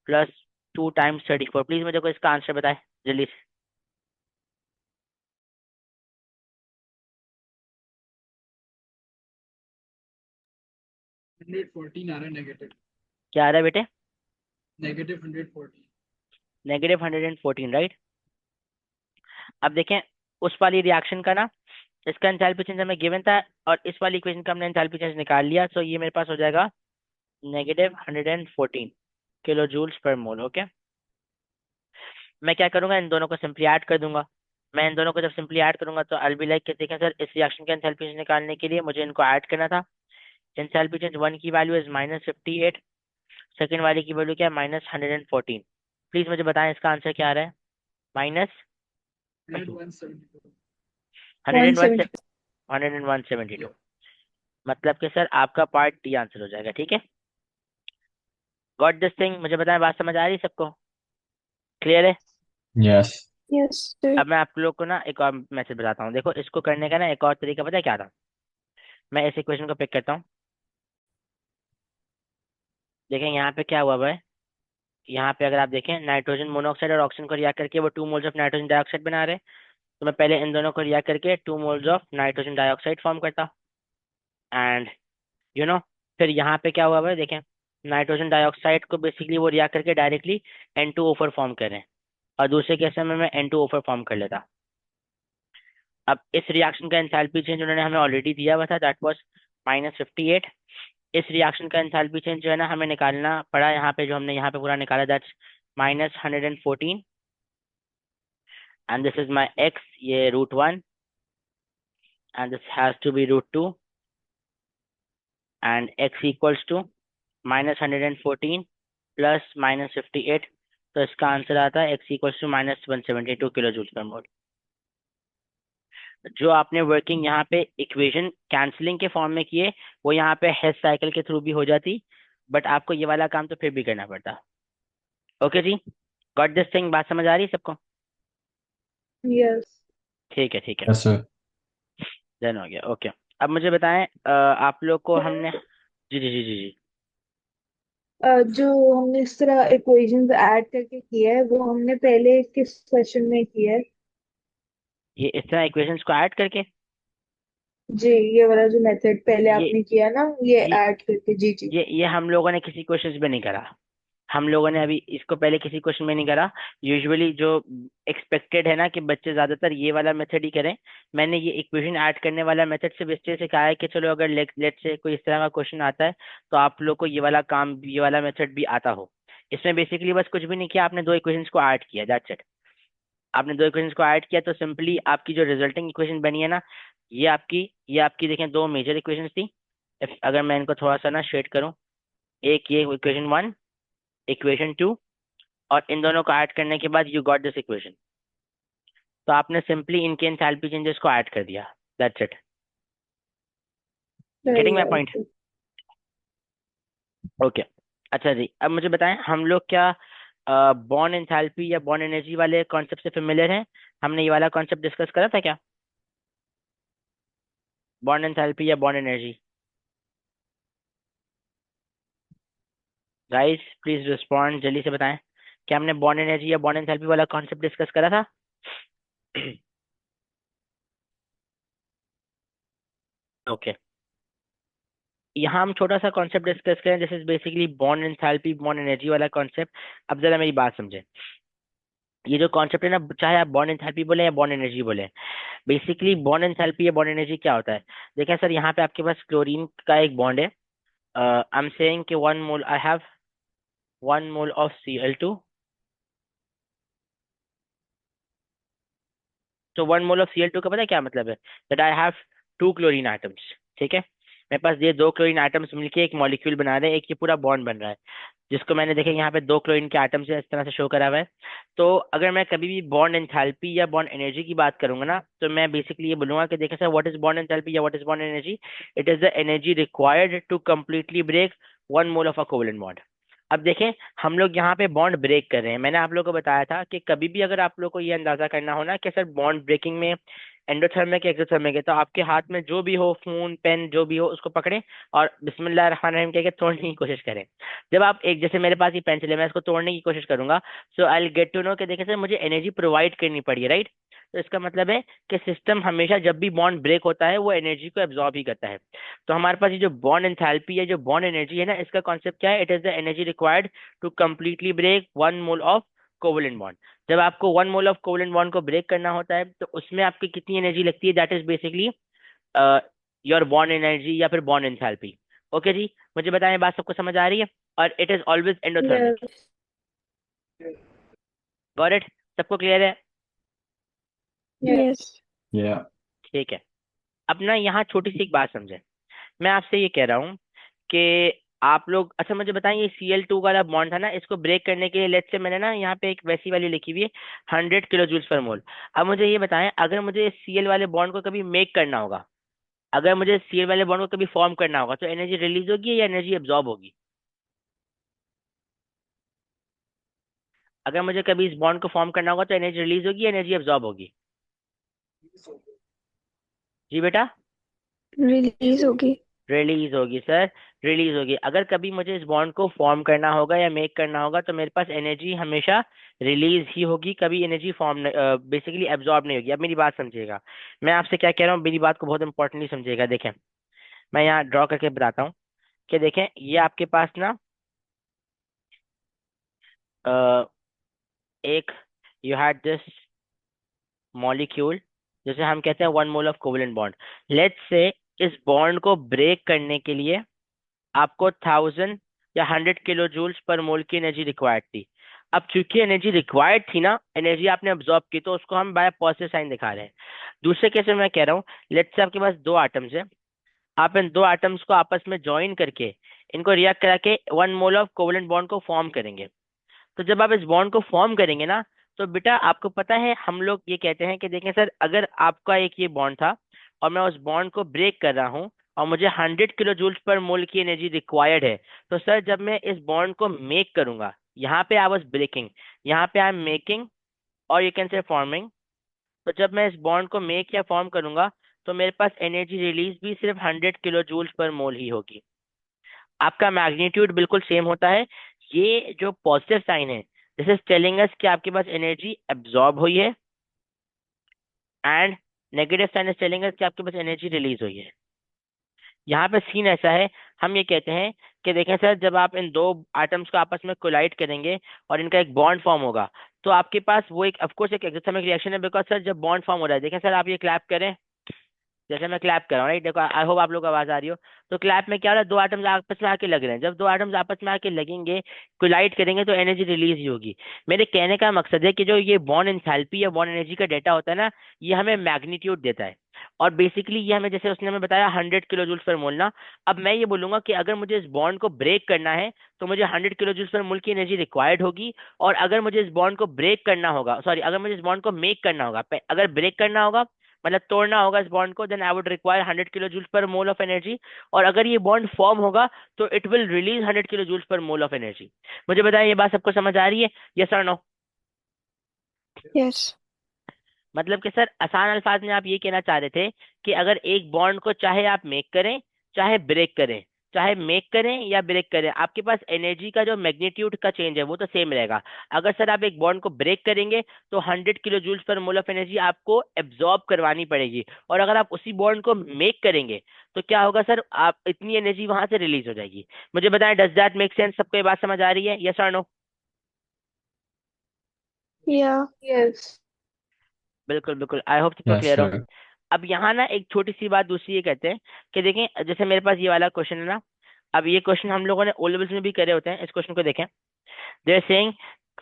plus 2 times 34। Please मुझे को इसका आंसर बताए जल्दी से। 114 आ रहा है नेगेटिव। क्या आ रहा है बेटे? नेगेटिव 114। -114, राइट? अब देखें, उस वाली रिएक्शन का ना इसका एंथैल्पी चेंज हमें गिवन था और इस वाली इक्वेशन का हमने एंथैल्पी चेंज निकाल लिया, सो ये मेरे पास हो जाएगा -114 kJ/mol। ओके, मैं क्या करूंगा, इन दोनों को सिंपली ऐड कर दूंगा। मैं इन दोनों को जब सिंपली ऐड करूंगा तो आई बी लाइक कि देखें सर, इस रिएक्शन के एंथैल्पी चेंज निकालने के लिए मुझे इनको ऐड करना था। एंथैल्पी चेंज 1 की वैल्यू इज -58, सेकेंड वाले की वैल्यू क्या है? -114। प्लीज मुझे बताएं इसका आंसर क्या आ रहा है? माइनस 172। 101 से 170। 172। मतलब कि सर आपका पार्ट डी आंसर हो जाएगा, ठीक है? Got this thing? मुझे बताएं, बात समझ आ रही है सबको? क्लियर है? यस। Yes sir. अब मैं आप लोग को ना एक और मैसेज बताता हूँ। देखो, इसको करने का ना एक और तरीका पता है क्या था? मैं इस इक्वेशन को पिक करता हूँ। देखें यहाँ पे क्या हुआ भाई। यहाँ पे अगर आप देखें, नाइट्रोजन मोनोऑक्साइड और ऑक्सीजन को रिएक्ट करके वो 2 मोल्स ऑफ नाइट्रोजन डाइऑक्साइड बना रहे हैं। तो मैं पहले इन दोनों को रिएक्ट करके 2 moles of nitrogen dioxide form करता। एंड यू नो फिर यहाँ पे क्या हुआ भाई, देखें, नाइट्रोजन डाइऑक्साइड को बेसिकली वो रिएक्ट करके डायरेक्टली N2O4 फॉर्म कर रहे हैं। और दूसरे केस में मैं N2O4 फॉर्म कर लेता। अब इस रिएक्शन का एंथैल्पी चेंज उन्होंने हमें ऑलरेडी दिया हुआ था, दैट वाज -58। इस रिएक्शन का एंथैल्पी चेंज जो है ना हमें निकालना पड़ा यहाँ पे, जो हमने यहाँ पे पूरा निकाला, that's -114। And this is my x, ये √1, and this has to be √2, and x equals to -114 plus -58। तो इसका आंसर आता है x equals to -172 kilo joule per mole. जो आपने वर्किंग यहाँ पे इक्वेशन कैंसलिंग के फॉर्म में किए, वो यहाँ पे हेस साइकिल के थ्रू भी हो जाती, बट आपको ये वाला काम तो फिर भी करना पड़ता। ओके जी, गॉट दिस थिंग? बात समझ आ रही है सबको? यस। ठीक है, ठीक है, यस सर। डन हो गया। ओके, अब मुझे बताएं, आप लोग को हमने, जी जी जी जी जी, जो हमने इस तरह इक्वेशंस ऐड करके किया है वो हमने पहले किस क्वेश्चन में किया है? ये इस तरह इक्वेशंस को ऐड करके, जी, ये वाला जो मेथड पहले ये आपने किया ना, ये ये ऐड करके। जी जी। ये हम लोगों ने किसी क्वेश्चन में नहीं करा। हम लोगों ने अभी इसको पहले किसी क्वेश्चन में नहीं करा। यूजुअली जो एक्सपेक्टेड है ना कि बच्चे ज्यादातर ये वाला मेथड ही करें, मैंने ये इक्वेशन ऐड करने वाला मेथड सिर्फ इसलिए से कहा है कि चलो अगर लेट से कोई इस तरह का क्वेश्चन आता है तो आप लोग को ये वाला काम, ये वाला मेथड भी आता हो। इसमें बेसिकली बस कुछ भी नहीं किया, आपने दो इक्वेशंस को ऐड किया, दैट्स इट। आपने दो इक्वेशंस को ऐड किया तो सिंपली आपकी जो रिजल्टिंग इक्वेशन बनी है ना, ये आपकी देखें दो मेजर इक्वेशंस थी। अगर मैं इनको थोड़ा सा ना शेड करूं, एक ये इक्वेशन 1, इक्वेशन 2, और इन दोनों को ऐड करने के बाद यू गॉट दिस इक्वेशन। तो आपने सिंपली इनके एंथैल्पी चेंजेस को ऐड कर दिया, दैट्स इट। सही गेटिंग माय है। पॉइंट? ओके, अच्छा जी, अब मुझे बताएं, हम लोग क्या बॉन्ड एंथैल्पी या बॉन्ड एनर्जी वाले कॉन्सेप्ट से फेमिलियर हैं? हमने ये वाला कॉन्सेप्ट डिस्कस करा था क्या, बॉन्ड एंथैल्पी या bond energy? Guys please respond, जल्दी से बताएं, क्या हमने बॉन्ड एनर्जी या बॉन्ड एंथैल्पी वाला कॉन्सेप्ट डिस्कस करा था? ओके, यहाँ हम छोटा सा कॉन्सेप्ट डिस्कस करें, this is basically bond enthalpy bond energy वाला कॉन्सेप्ट। अब जरा मेरी बात समझें। ये जो कॉन्सेप्ट है ना, चाहे आप बॉन्ड एंथैल्पी बोले या बॉन्ड एनर्जी बोले, बेसिकली बॉन्ड एंथैल्पी या बॉन्ड एनर्जी क्या होता है? देखिए सर, यहाँ पे आपके पास क्लोरीन का एक बॉन्ड है। आई एम सेइंग कि 1 मोल, I have 1 mole of Cl2। तो 1 मोल ऑफ Cl2 का पता है क्या मतलब है? That I have 2 chlorine items. ठीक है, मेरे पास ये 2 क्लोरीन आइटम्स मिलके एक मॉलिक्यूल बना रहे हैं, एक ये पूरा बॉन्ड बन रहा है, जिसको मैंने देखे यहाँ पे 2 क्लोरीन के आइटम्स है, इस तरह से शो करा हुआ है। तो अगर मैं कभी भी बॉन्ड एंथैल्पी या बॉन्ड एनर्जी की बात करूंगा ना, तो मैं बेसिकली ये बोलूंगा कि देखिए sir, what is bond enthalpy या what is bond energy? It is the energy required to completely break 1 mole of a covalent bond. अब देखें, हम लोग यहाँ पे बॉन्ड ब्रेक कर रहे हैं। मैंने आप लोग को बताया था कि कभी भी अगर आप लोग को ये अंदाजा करना हो ना कि सर बॉन्ड ब्रेकिंग में एंडोथर्मिक एक्सोथर्मिक है, तो आपके हाथ में जो भी हो, फोन पेन जो भी हो, उसको पकड़े और बिस्मिल्लाह रहमान रहीम कह के तोड़ने की कोशिश करें। जब आप एक, जैसे मेरे पास ये पेंसिल है, मैं इसको तोड़ने की कोशिश करूंगा, so I will get to know कि देखिए सर, मुझे एनर्जी प्रोवाइड करनी पड़ी है, राइट? तो इसका मतलब है कि सिस्टम हमेशा जब भी बॉन्ड ब्रेक होता है वो एनर्जी को एब्जॉर्ब ही करता है। तो हमारे पास ये जो बॉन्ड एंथैल्पी है, जो बॉन्ड एनर्जी है ना, इसका कॉन्सेप्ट क्या है? It is the energy required to completely break 1 mole of covalent bond. जब आपको 1 मोल ऑफ कोवेलेंट बॉन्ड को ब्रेक करना होता है तो उसमें आपकी कितनी एनर्जी लगती है? That is basically your bond energy या फिर बॉन्ड एंथैल्पी। ओके जी, मुझे बताएं, बात सबको समझ आ रही है? और it is always endothermic. Yes. Got it? सबको क्लियर है? यस। या ठीक है, अब ना यहाँ छोटी सी एक बात समझे। मैं आपसे ये कह रहा हूँ कि आप लोग, अच्छा मुझे बताएं, ये Cl2 वाला बॉन्ड था ना, इसको ब्रेक करने के लिए लेट्स से मैंने ना यहाँ पे एक वैसी वैल्यू लिखी हुई है, 100 किलो जूल्स पर मोल। अब मुझे ये बताएं, अगर मुझे इस Cl वाले बॉन्ड को कभी मेक करना होगा, अगर मुझे Cl वाले बॉन्ड को कभी फॉर्म करना होगा, तो एनर्जी रिलीज होगी या एनर्जी एब्जॉर्ब होगी? अगर मुझे कभी इस बॉन्ड को फॉर्म करना होगा तो एनर्जी रिलीज होगी, एनर्जी एब्जॉर्ब होगी? जी बेटा, रिलीज होगी। रिलीज होगी सर, रिलीज होगी। अगर कभी मुझे इस बॉन्ड को फॉर्म करना होगा या मेक करना होगा तो मेरे पास एनर्जी हमेशा रिलीज ही होगी, कभी एनर्जी फॉर्म बेसिकली एब्जॉर्ब नहीं होगी। अब मेरी बात समझिएगा, मैं आपसे क्या कह रहा हूँ, मेरी बात को बहुत इंपॉर्टेंटली समझिएगा। देखें, मैं यहाँ ड्रॉ करके बताता हूँ कि देखें, ये आपके पास ना अ, एक यू हैड दिस मॉलिक्यूल, जैसे हम कहते हैं 1 mole of covalent bond. Let's say इस बॉन्ड को ब्रेक करने के लिए आपको 1000 या 100 किलो जूल्स पर मोल की एनर्जी रिक्वायर्ड थी। अब चूंकि एनर्जी रिक्वायर्ड थी ना, एनर्जी आपने ऑब्जॉर्ब की, तो उसको हम बाय पॉजिटिव साइन दिखा रहे हैं। दूसरे केस में मैं कह रहा हूँ, लेट्स से आपके पास दो आटम्स है, आप इन दो आटम्स को आपस में ज्वाइन करके इनको रिएक्ट करा के 1 मोल ऑफ कोवलेंट बॉन्ड को फॉर्म करेंगे। तो जब आप इस बॉन्ड को फॉर्म करेंगे ना, तो बेटा आपको पता है हम लोग ये कहते हैं कि देखें सर, अगर आपका एक ये बॉन्ड था और मैं उस बॉन्ड को ब्रेक कर रहा हूँ और मुझे 100 किलो जूल्स पर मोल की एनर्जी रिक्वायर्ड है, तो सर जब मैं इस बॉन्ड को मेक करूंगा, यहाँ पे आई वाज ब्रेकिंग, यहाँ पे आई एम मेकिंग, और यू कैन से फॉर्मिंग। तो जब मैं इस बॉन्ड को मेक या फॉर्म करूंगा तो मेरे पास एनर्जी रिलीज भी सिर्फ 100 किलो जूल्स पर मोल ही होगी। आपका मैग्नीट्यूड बिल्कुल सेम होता है। ये जो पॉजिटिव साइन है, दिस इज टेलिंग अस कि आपके पास एनर्जी एब्जॉर्ब हुई है, and negative sign is telling us कि आपके पास एनर्जी रिलीज हुई है। यहाँ पे सीन ऐसा है, हम ये कहते हैं कि देखें सर, जब आप इन दो आइटम्स को आपस में कोलाइड करेंगे और इनका एक बॉन्ड फॉर्म होगा, तो आपके पास वो एक ऑफ कोर्स एक एक्सोथर्मिक रिएक्शन है, बिकॉज सर जब बॉन्ड फॉर्म हो रहा है, देखें सर आप ये क्लैप करें, जैसे मैं क्लैप कर रहा हूँ, राइट, देखो आई होप आप लोग को आवाज आ रही हो। तो क्लैप में क्या हो रहा है, दो आटम्स आपस में आके लग रहे हैं, जब दो आटम्स आपस में आके लगेंगे, कोलाइड करेंगे, तो एनर्जी रिलीज ही होगी। मेरे कहने का मकसद है कि जो ये बॉन्ड एंथैल्पी या बॉन्ड एनर्जी का डेटा होता है ना, ये हमें मैग्नीट्यूड देता है। और बेसिकली ये हमें, जैसे उसने हमें बताया 100 किलो जूल्स पर मोल ना, अब मैं ये बोलूंगा कि अगर मुझे इस बॉन्ड को ब्रेक करना है तो मुझे 100 किलो जूल्स पर मोल की एनर्जी रिक्वायर्ड होगी, और अगर मुझे इस बॉन्ड को ब्रेक करना होगा, सॉरी, अगर मुझे इस बॉन्ड को मेक करना होगा, अगर ब्रेक करना होगा मतलब तोड़ना होगा इस बॉन्ड को, then I would require 100 kilo joules per mole of energy. और अगर ये बॉन्ड फॉर्म होगा तो it will release 100 kilo joules per mole of energy. मुझे बताएं, ये बात सबको समझ आ रही है, यस और नो? यस। मतलब कि सर आसान अल्फाज में आप ये कहना चाह रहे थे कि अगर एक बॉन्ड को चाहे आप मेक करें चाहे ब्रेक करें, चाहे मेक करें या ब्रेक करें, आपके पास एनर्जी का जो मैग्नीट्यूड का चेंज है वो तो सेम रहेगा। अगर सर आप एक बॉन्ड को ब्रेक करेंगे तो 100 kilo joules per mole of energy आपको एब्जॉर्ब करवानी पड़ेगी, और अगर आप उसी बॉन्ड को मेक करेंगे तो क्या होगा सर, आप इतनी एनर्जी वहां से रिलीज हो जाएगी। मुझे बताएं, डज दैट मेक सेंस? सबको ये बात समझ आ रही है, यस और नो? या। यस। बिल्कुल बिल्कुल, आई होप सबको यस क्लियर हो। सर। अब यहाँ ना एक छोटी सी बात दूसरी ये कहते हैं कि देखें, जैसे मेरे पास ये वाला क्वेश्चन है ना, अब ये क्वेश्चन हम लोगों ने ओ लेवल्स में भी करे होते हैं। इस क्वेश्चन को देखें, they are saying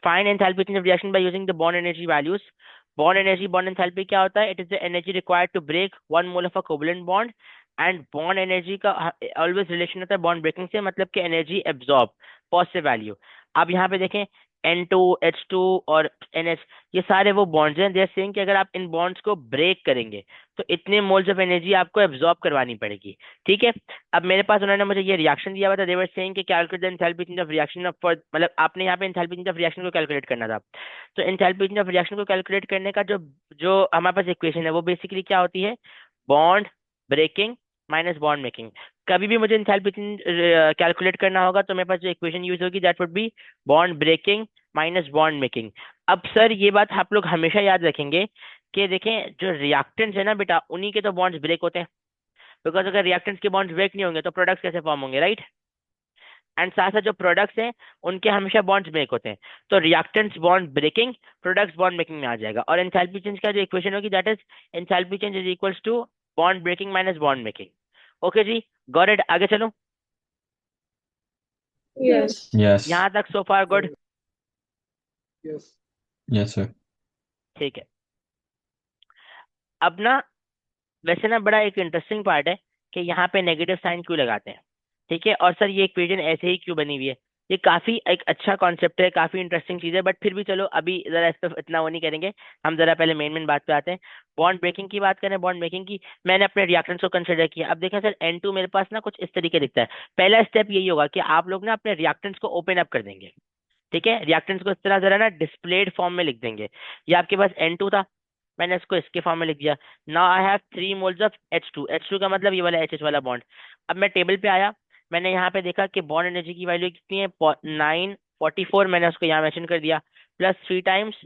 find enthalpy change of reaction by using the bond energy values. Bond energy, bond enthalpy क्या होता है? It is the energy required to break 1 mole of a covalent bond. And bond energy का always relation होता है bond breaking से, मतलब कि energy absorb, positive value. अब यहाँ पे देखें, N2, H2 और NH, ये सारे वो बॉन्ड्स हैं। दे आर सेइंग कि अगर आप इन बॉन्ड्स को ब्रेक करेंगे तो इतने मोल्स ऑफ एनर्जी आपको एब्जॉर्ब करवानी पड़ेगी। ठीक है, अब मेरे पास उन्होंने मुझे ये रिएक्शन दिया हुआ था, दे वर सेइंग कि calculate the enthalpy change of reaction of, मतलब आपने यहाँ पे एंथैल्पी चेंज ऑफ रिएक्शन को कैलकुलेट करना था। तो एंथैल्पी चेंज ऑफ रिएक्शन को कैलकुलेट करने का जो जो हमारे पास इक्वेशन है वो बेसिकली क्या होती है, bond breaking minus bond making. कभी भी मुझे एंथैल्पी कैलकुलेट करना होगा तो मेरे पास जो इक्वेशन यूज होगी that would be bond breaking minus bond making. अब सर ये बात आप लोग हमेशा याद रखेंगे कि देखें, जो रिएक्टेंट्स है ना बेटा, उन्हीं के तो बॉन्ड्स ब्रेक होते हैं, बिकॉज अगर रिएक्टेंट्स के बॉन्ड्स ब्रेक नहीं होंगे तो प्रोडक्ट्स कैसे फॉर्म होंगे, राइट? एंड साथ साथ जो प्रोडक्ट्स हैं उनके हमेशा बॉन्ड्स ब्रेक होते हैं, तो reactants bond breaking, products bond making में आ जाएगा। और एंथैल्पी चेंज का जो इक्वेशन होगी that is enthalpy change is equals to bond breaking minus bond making. Okay जी, गॉट इट? आगे चलो, यस। यस। यहाँ तक so far good? Yes. Yes sir. ठीक है। अब ना, वैसे ना बड़ा एक इंटरेस्टिंग पार्ट है कि यहाँ पे नेगेटिव साइन क्यों लगाते हैं, ठीक है, और सर ये इक्वेशन ऐसे ही क्यों बनी हुई है। ये काफी एक अच्छा कॉन्सेप्ट है, काफी इंटरेस्टिंग चीज है, बट फिर भी चलो अभी जरा इस पर इतना वो नहीं करेंगे, हम जरा पहले मेन मेन बात पे आते हैं। बॉन्ड ब्रेकिंग की बात करें, बॉन्ड मेकिंग की, मैंने अपने रिएक्टेंट्स को कंसिडर किया। अब देखें सर, N2 मेरे पास ना कुछ इस तरीके दिखता है। पहला स्टेप यही होगा कि आप लोग ना अपने रिएक्टेंट्स को ओपन अप कर देंगे। ठीक है, रिएक्टेंट्स को इस तरह जरा ना डिस्प्लेड फॉर्म में लिख देंगे। ये आपके पास N2 था, मैंने इसको इसके फॉर्म में लिख दिया। Now I have 3 moles of H2। H2 का मतलब ये वाला HH वाला बॉन्ड। अब मैं टेबल पे आया, मैंने यहाँ पे देखा कि बॉन्ड एनर्जी की वैल्यू कितनी है, 944, मैंने उसको यहाँ मेंशन कर दिया, प्लस 3 टाइम्स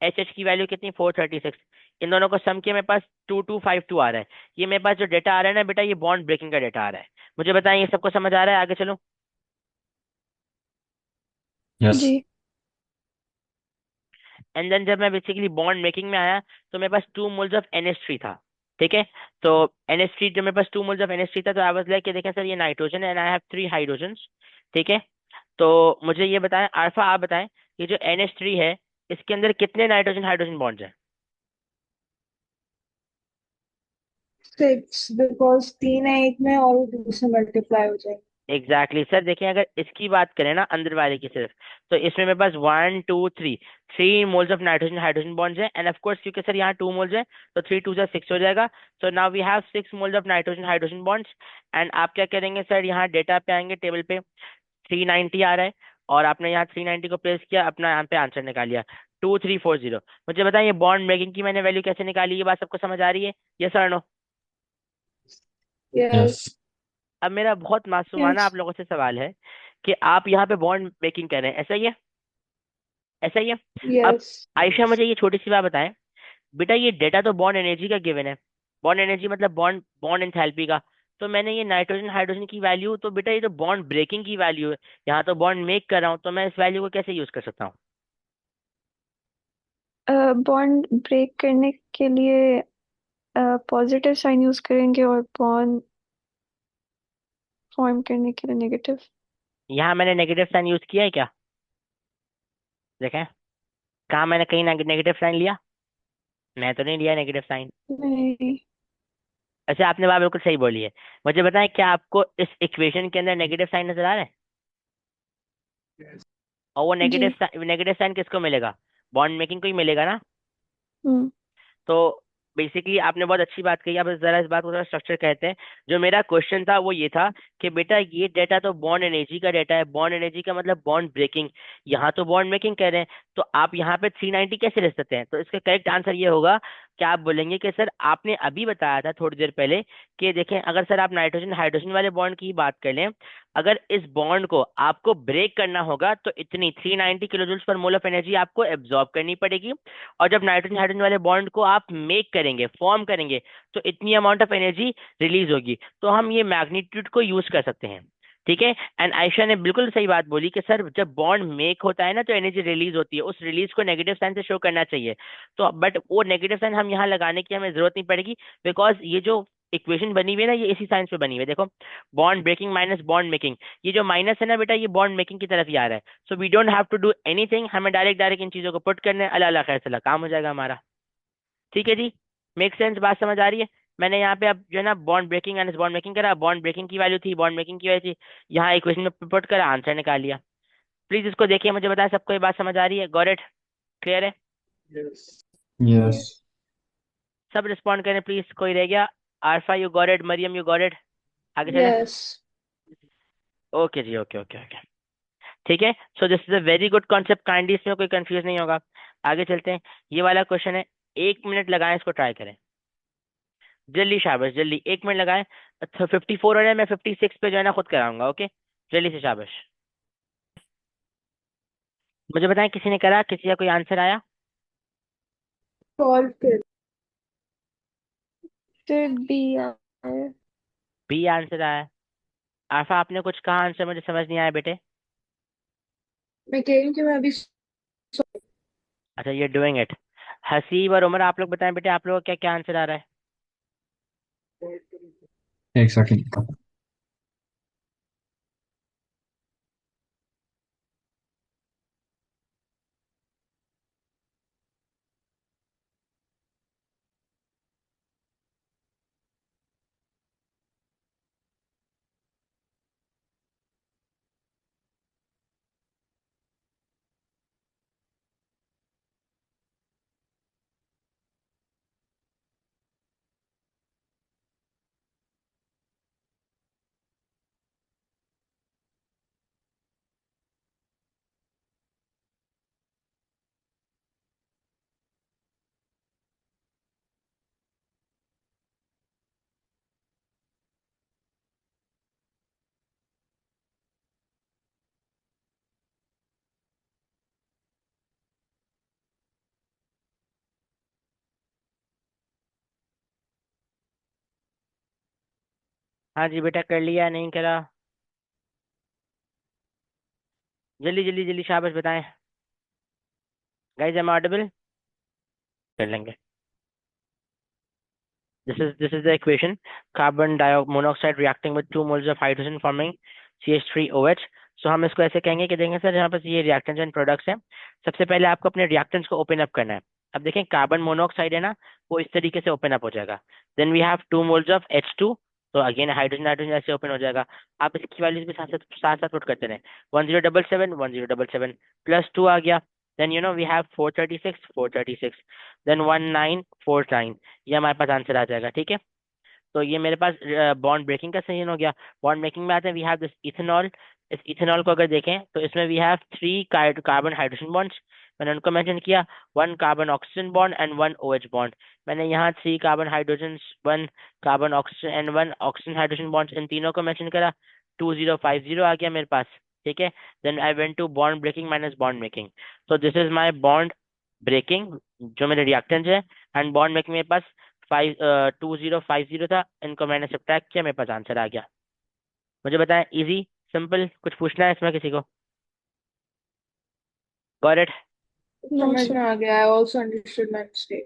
HH की वैल्यू कितनी, 436। इन दोनों को सम किया, मेरे पास 2252 आ रहा है। ये मेरे पास जो डेटा आ रहा है ना बेटा, ये बॉन्ड ब्रेकिंग का डेटा आ रहा है। मुझे बताएं, ये सबको समझ आ रहा है? आगे चलो। यस। जी। एंड देन जब मैं बेसिकली बॉन्ड मेकिंग में आया, तो मेरे पास 2 मोल्स ऑफ NH3 था। ठीक है, तो NH3, जब मेरे पास 2 मोल्स ऑफ NH3 था, तो आई वाज लाइक कि देखें सर, ये नाइट्रोजन है एंड आई हैव 3 हाइड्रोजन्स। ठीक है, तो मुझे ये बताएं, अल्फा आप बताएं, ये जो NH3 है, इसके अंदर कितने नाइट्रोजन हाइड्रोजन बॉन्ड्स हैं? 6, बिकॉज 3 है एक में और वो दूसरे मल्टीप्लाई हो जाएंगे। एग्जैक्टली सर, देखें अगर इसकी बात करें ना अंदर वाले की सिर्फ, तो इसमें मेरे पास 1 2 3 3 moles of nitrogen hydrogen bonds हैं। एंड ऑफ कोर्स क्योंकि सर यहाँ 2 मोल्स हैं, तो 3 2 6 हो जाएगा। So now we have 6 moles of nitrogen hydrogen bonds. And आप क्या करेंगे सर, यहाँ डेटा पे आएंगे, टेबल पे 390 आ रहा है, और आपने यहाँ 390 को प्लेस किया, अपना यहाँ पे आंसर निकाल लिया, 2340। मुझे बताएं, ये बॉन्ड ब्रेकिंग की मैंने वैल्यू कैसे निकाली? ये बात सबको समझ आ रही है? यस और नो? यस। यस। अब मेरा बहुत मासूमाना यस। आप लोगों से सवाल है कि आप यहाँ पे बॉन्ड मेकिंग कर रहे हैं, ऐसा ही है? ऐसा ही है? अब यस। आयशा मुझे ये छोटी सी बात बताएं, बेटा ये डेटा तो बॉन्ड एनर्जी का गिवन है, बॉन्ड एनर्जी मतलब बॉन्ड बॉन्ड एंथैल्पी का। तो मैंने ये नाइट्रोजन हाइड्रोजन की वैल्यू, तो बेटा ये तो बॉन्ड ब्रेकिंग की वैल्यू है, यहाँ तो बॉन्ड मेक कर रहा हूँ, तो मैं इस वैल्यू को कैसे यूज कर सकता हूँ? बॉन्ड ब्रेक करने के लिए पॉजिटिव साइन यूज करेंगे और बॉन्ड फॉर्म करने के लिए नेगेटिव। यहाँ मैंने नेगेटिव साइन यूज किया है क्या? देखें, कहाँ मैंने कहीं नेगेटिव साइन लिया? मैं तो नहीं लिया नेगेटिव साइन। नहीं। अच्छा, आपने बात बिल्कुल सही बोली है। मुझे बताएं, क्या आपको इस इक्वेशन के अंदर नेगेटिव साइन नजर आ रहा है? Yes. और वो जी। नेगेटिव साइन किसको मिलेगा? बॉन्ड मेकिंग को ही मिलेगा ना। हम्म। तो बेसिकली आपने बहुत अच्छी बात कही। आप जरा इस बात को थोड़ा स्ट्रक्चर कहते हैं। जो मेरा क्वेश्चन था वो ये था कि बेटा ये डेटा तो बॉन्ड एनर्जी का डेटा है, बॉन्ड एनर्जी का मतलब बॉन्ड ब्रेकिंग, यहाँ तो बॉन्ड मेकिंग कह रहे हैं, तो आप यहाँ पे 390 कैसे ले सकते हैं? तो इसका करेक्ट आंसर ये होगा कि आप बोलेंगे कि सर आपने अभी बताया था थोड़ी देर पहले कि देखें, अगर सर आप नाइट्रोजन हाइड्रोजन वाले बॉन्ड की बात कर लें, अगर इस बॉन्ड को आपको ब्रेक करना होगा तो इतनी 390 kilo joules per mole of energy आपको एब्जॉर्ब करनी पड़ेगी। और जब नाइट्रोजन हाइड्रोजन वाले बॉन्ड को आप मेक करेंगे, फॉर्म करेंगे, तो इतनी अमाउंट ऑफ एनर्जी रिलीज होगी। तो हम ये मैग्नीट्यूड को यूज कर सकते हैं। ठीक है, एंड आयशा ने बिल्कुल सही बात बोली कि सर जब बॉन्ड मेक होता है ना, तो एनर्जी रिलीज होती है, उस रिलीज को नेगेटिव साइन से शो करना चाहिए। तो बट वो नेगेटिव साइन हम यहाँ लगाने की हमें जरूरत नहीं पड़ेगी, बिकॉज ये जो इक्वेशन बनी हुई है ना, ये इसी साइंस पे बनी हुई है। देखो, bond breaking minus bond making, ये जो माइनस है ना बेटा, ये बॉन्ड मेकिंग की तरफ ही आ रहा है। So we don't have to do anything, हमें डायरेक्ट डायरेक्ट इन चीजों को पुट करने, अल्लाह अल्लाह खैर सला काम हो जाएगा हमारा। ठीक है जी, मेक सेंस? बात समझ आ रही है? मैंने यहाँ पे अब जो है ना bond breaking and bond making करा, बॉन्ड ब्रेकिंग की वैल्यू थी, बॉन्ड मेकिंग की वैल्यू थी, यहाँ इक्वेशन में पुट करा, आंसर निकाल लिया। प्लीज इसको देखिए, मुझे बताएं सबको ये बात समझ आ रही है? Got it? क्लियर है? Yes. यस। सब रिस्पॉन्ड करें प्लीज, कोई रह गया? Aarfa you got it, Mariam you got it? आगे चले? यस। ओके जी, ओके ओके ओके। ठीक है, so this is a very good concept, kindly इसमें कोई कंफ्यूज नहीं होगा। आगे चलते हैं, ये वाला क्वेश्चन है, 1 मिनट लगाएं इसको ट्राई करें, जल्दी शाबाश, जल्दी 1 मिनट लगाएं। अच्छा, 54 हो रहा है, मैं 56 पे जो है ना खुद कराऊंगा, ओके? जल्दी से शाबाश। मुझे बताएं, किसी ने करा? किसी का कोई आंसर आया? सॉल्व कर। फिर बी आया। बी आंसर आया। आफा आपने कुछ कहा आंसर, मुझे समझ नहीं आया बेटे। मैं कह रही हूँ कि मैं अभी अच्छा, ये डूइंग इट। हसीब और उमर, आप लोग बताएं बेटे, आप लोग का क्या क्या आंसर आ रहा है? एक सेकंड। हाँ जी बेटा, कर लिया नहीं करा? जल्दी जल्दी जल्दी, शाबाश बताएं। Guys am audible? कर लेंगे। This is the equation: monoxide reacting with 2 moles of hydrogen forming CH3OH. So हम इसको ऐसे कहेंगे कि देखें सर, यहाँ पर ये रिएक्टेंट्स एंड प्रोडक्ट्स हैं। सबसे पहले आपको अपने रिएक्टेंट्स को ओपन अप करना है। अब देखें कार्बन मोनोऑक्साइड है ना, वो इस तरीके से ओपन अप हो जाएगा। Then we have 2 moles of H2, तो अगेन हाइड्रोजन हाइड्रोजन ऐसे ओपन हो जाएगा। आप इसकी वैल्यूज भी साथ साथ पुट करते रहे। 1077 1077 +2 आ गया। Then we have 436 436, then 1949। ये हमारे पास आंसर आ जाएगा, ठीक है। तो ये मेरे पास बॉन्ड ब्रेकिंग का सही हो गया। बॉन्ड ब्रेकिंग में आते हैं, वी हैव दिस इथेनॉल। इस इथेनॉल को अगर देखें तो इसमें we have 3 carbon hydrogen bonds. मैंने उनको मेंशन किया, 1 carbon oxygen bond and 1 OH bond. मैंने यहाँ 3 carbon hydrogen, 1 carbon oxygen and 1 oxygen hydrogen bonds, इन तीनों को मेंशन करा। 2050 आ गया मेरे पास, ठीक है। Then I went to bond breaking minus bond making. तो this is my bond breaking, जो मेरे रिएक्टेंट है, एंड बॉन्ड मेकिंग मेरे पास 2050 था। इनको मैंने सब्ट्रैक्ट किया, मेरे पास आंसर आ गया। मुझे बताएं, इजी सिंपल, कुछ पूछना है इसमें किसी को? Got it? नो समझ सर। में आ गया। I also understood my mistake.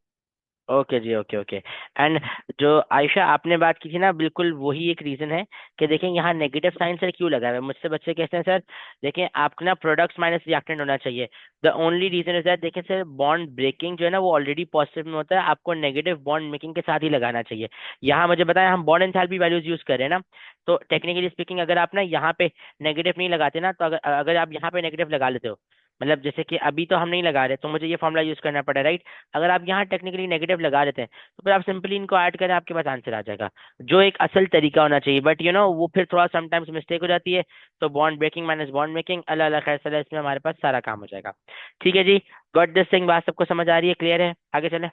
Okay जी, ओके ओके। एंड जो आयशा आपने बात की थी ना, बिल्कुल वही एक रीजन है कि देखें यहाँ नेगेटिव साइन सर क्यों लगा हुआ है। मुझसे बच्चे कहते हैं सर देखें आपको ना प्रोडक्ट्स माइनस रिएक्टेंट होना चाहिए। The only reason is that देखें सर, बॉन्ड ब्रेकिंग जो है ना वो ऑलरेडी पॉजिटिव में होता है, आपको नेगेटिव बॉन्ड मेकिंग के साथ ही लगाना चाहिए। यहाँ मुझे बताया हम बॉन्ड एंथैल्पी वैल्यूज यूज कर रहे हैं ना, तो टेक्निकली स्पीकिंग अगर आप ना यहाँ पे नेगेटिव नहीं लगाते ना, तो अगर अगर आप यहाँ पे नेगेटिव लगा लेते हो, मतलब जैसे कि अभी तो हम नहीं लगा रहे, तो मुझे ये फॉर्मूला यूज करना पड़ा, राइट। अगर आप यहाँ टेक्निकली नेगेटिव लगा लेते हैं तो फिर आप सिंपली इनको ऐड करें, आपके पास आंसर आ जाएगा, जो एक असल तरीका होना चाहिए। बट वो फिर थोड़ा समटाइम्स मिस्टेक हो जाती है। तो bond breaking minus bond making, अल्लाह अल्लाह खैर सलाह, इसमें हमारे पास सारा काम हो जाएगा। ठीक है जी, गॉट दिस थिंग, बात सबको समझ आ रही है, क्लियर है? आगे चले।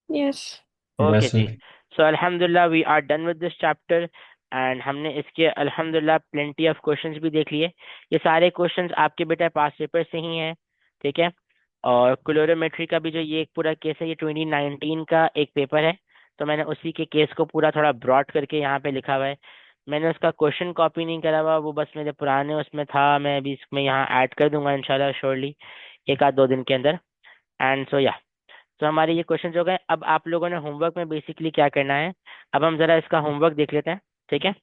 यस। ओके यस जी। सर। सो अल्हम्दुलिल्लाह we are done with this chapter. And हमने इसके अल्हम्दुलिल्लाह प्लेंटी ऑफ क्वेश्चंस भी देख लिए। ये सारे क्वेश्चंस आपके बेटा पास पेपर से ही हैं, ठीक है। और क्लोरोमेट्री का भी जो ये एक पूरा केस है, ये 2019 का एक पेपर है। तो मैंने उसी के केस को पूरा थोड़ा ब्रॉड करके यहाँ पे लिखा हुआ है। मैंने उसका क्वेश्चन कॉपी नहीं करा हुआ, वो बस मेरे पुराने उसमें था। मैं अभी इसमें यहाँ ऐड कर दूंगा इंशाल्लाह श्योरली, एक आध 2 दिन के अंदर। एंड सो या, तो हमारे ये क्वेश्चन हो गए। अब आप लोगों ने होमवर्क में बेसिकली क्या करना है, अब हम जरा इसका होमवर्क देख लेते हैं, ठीक है।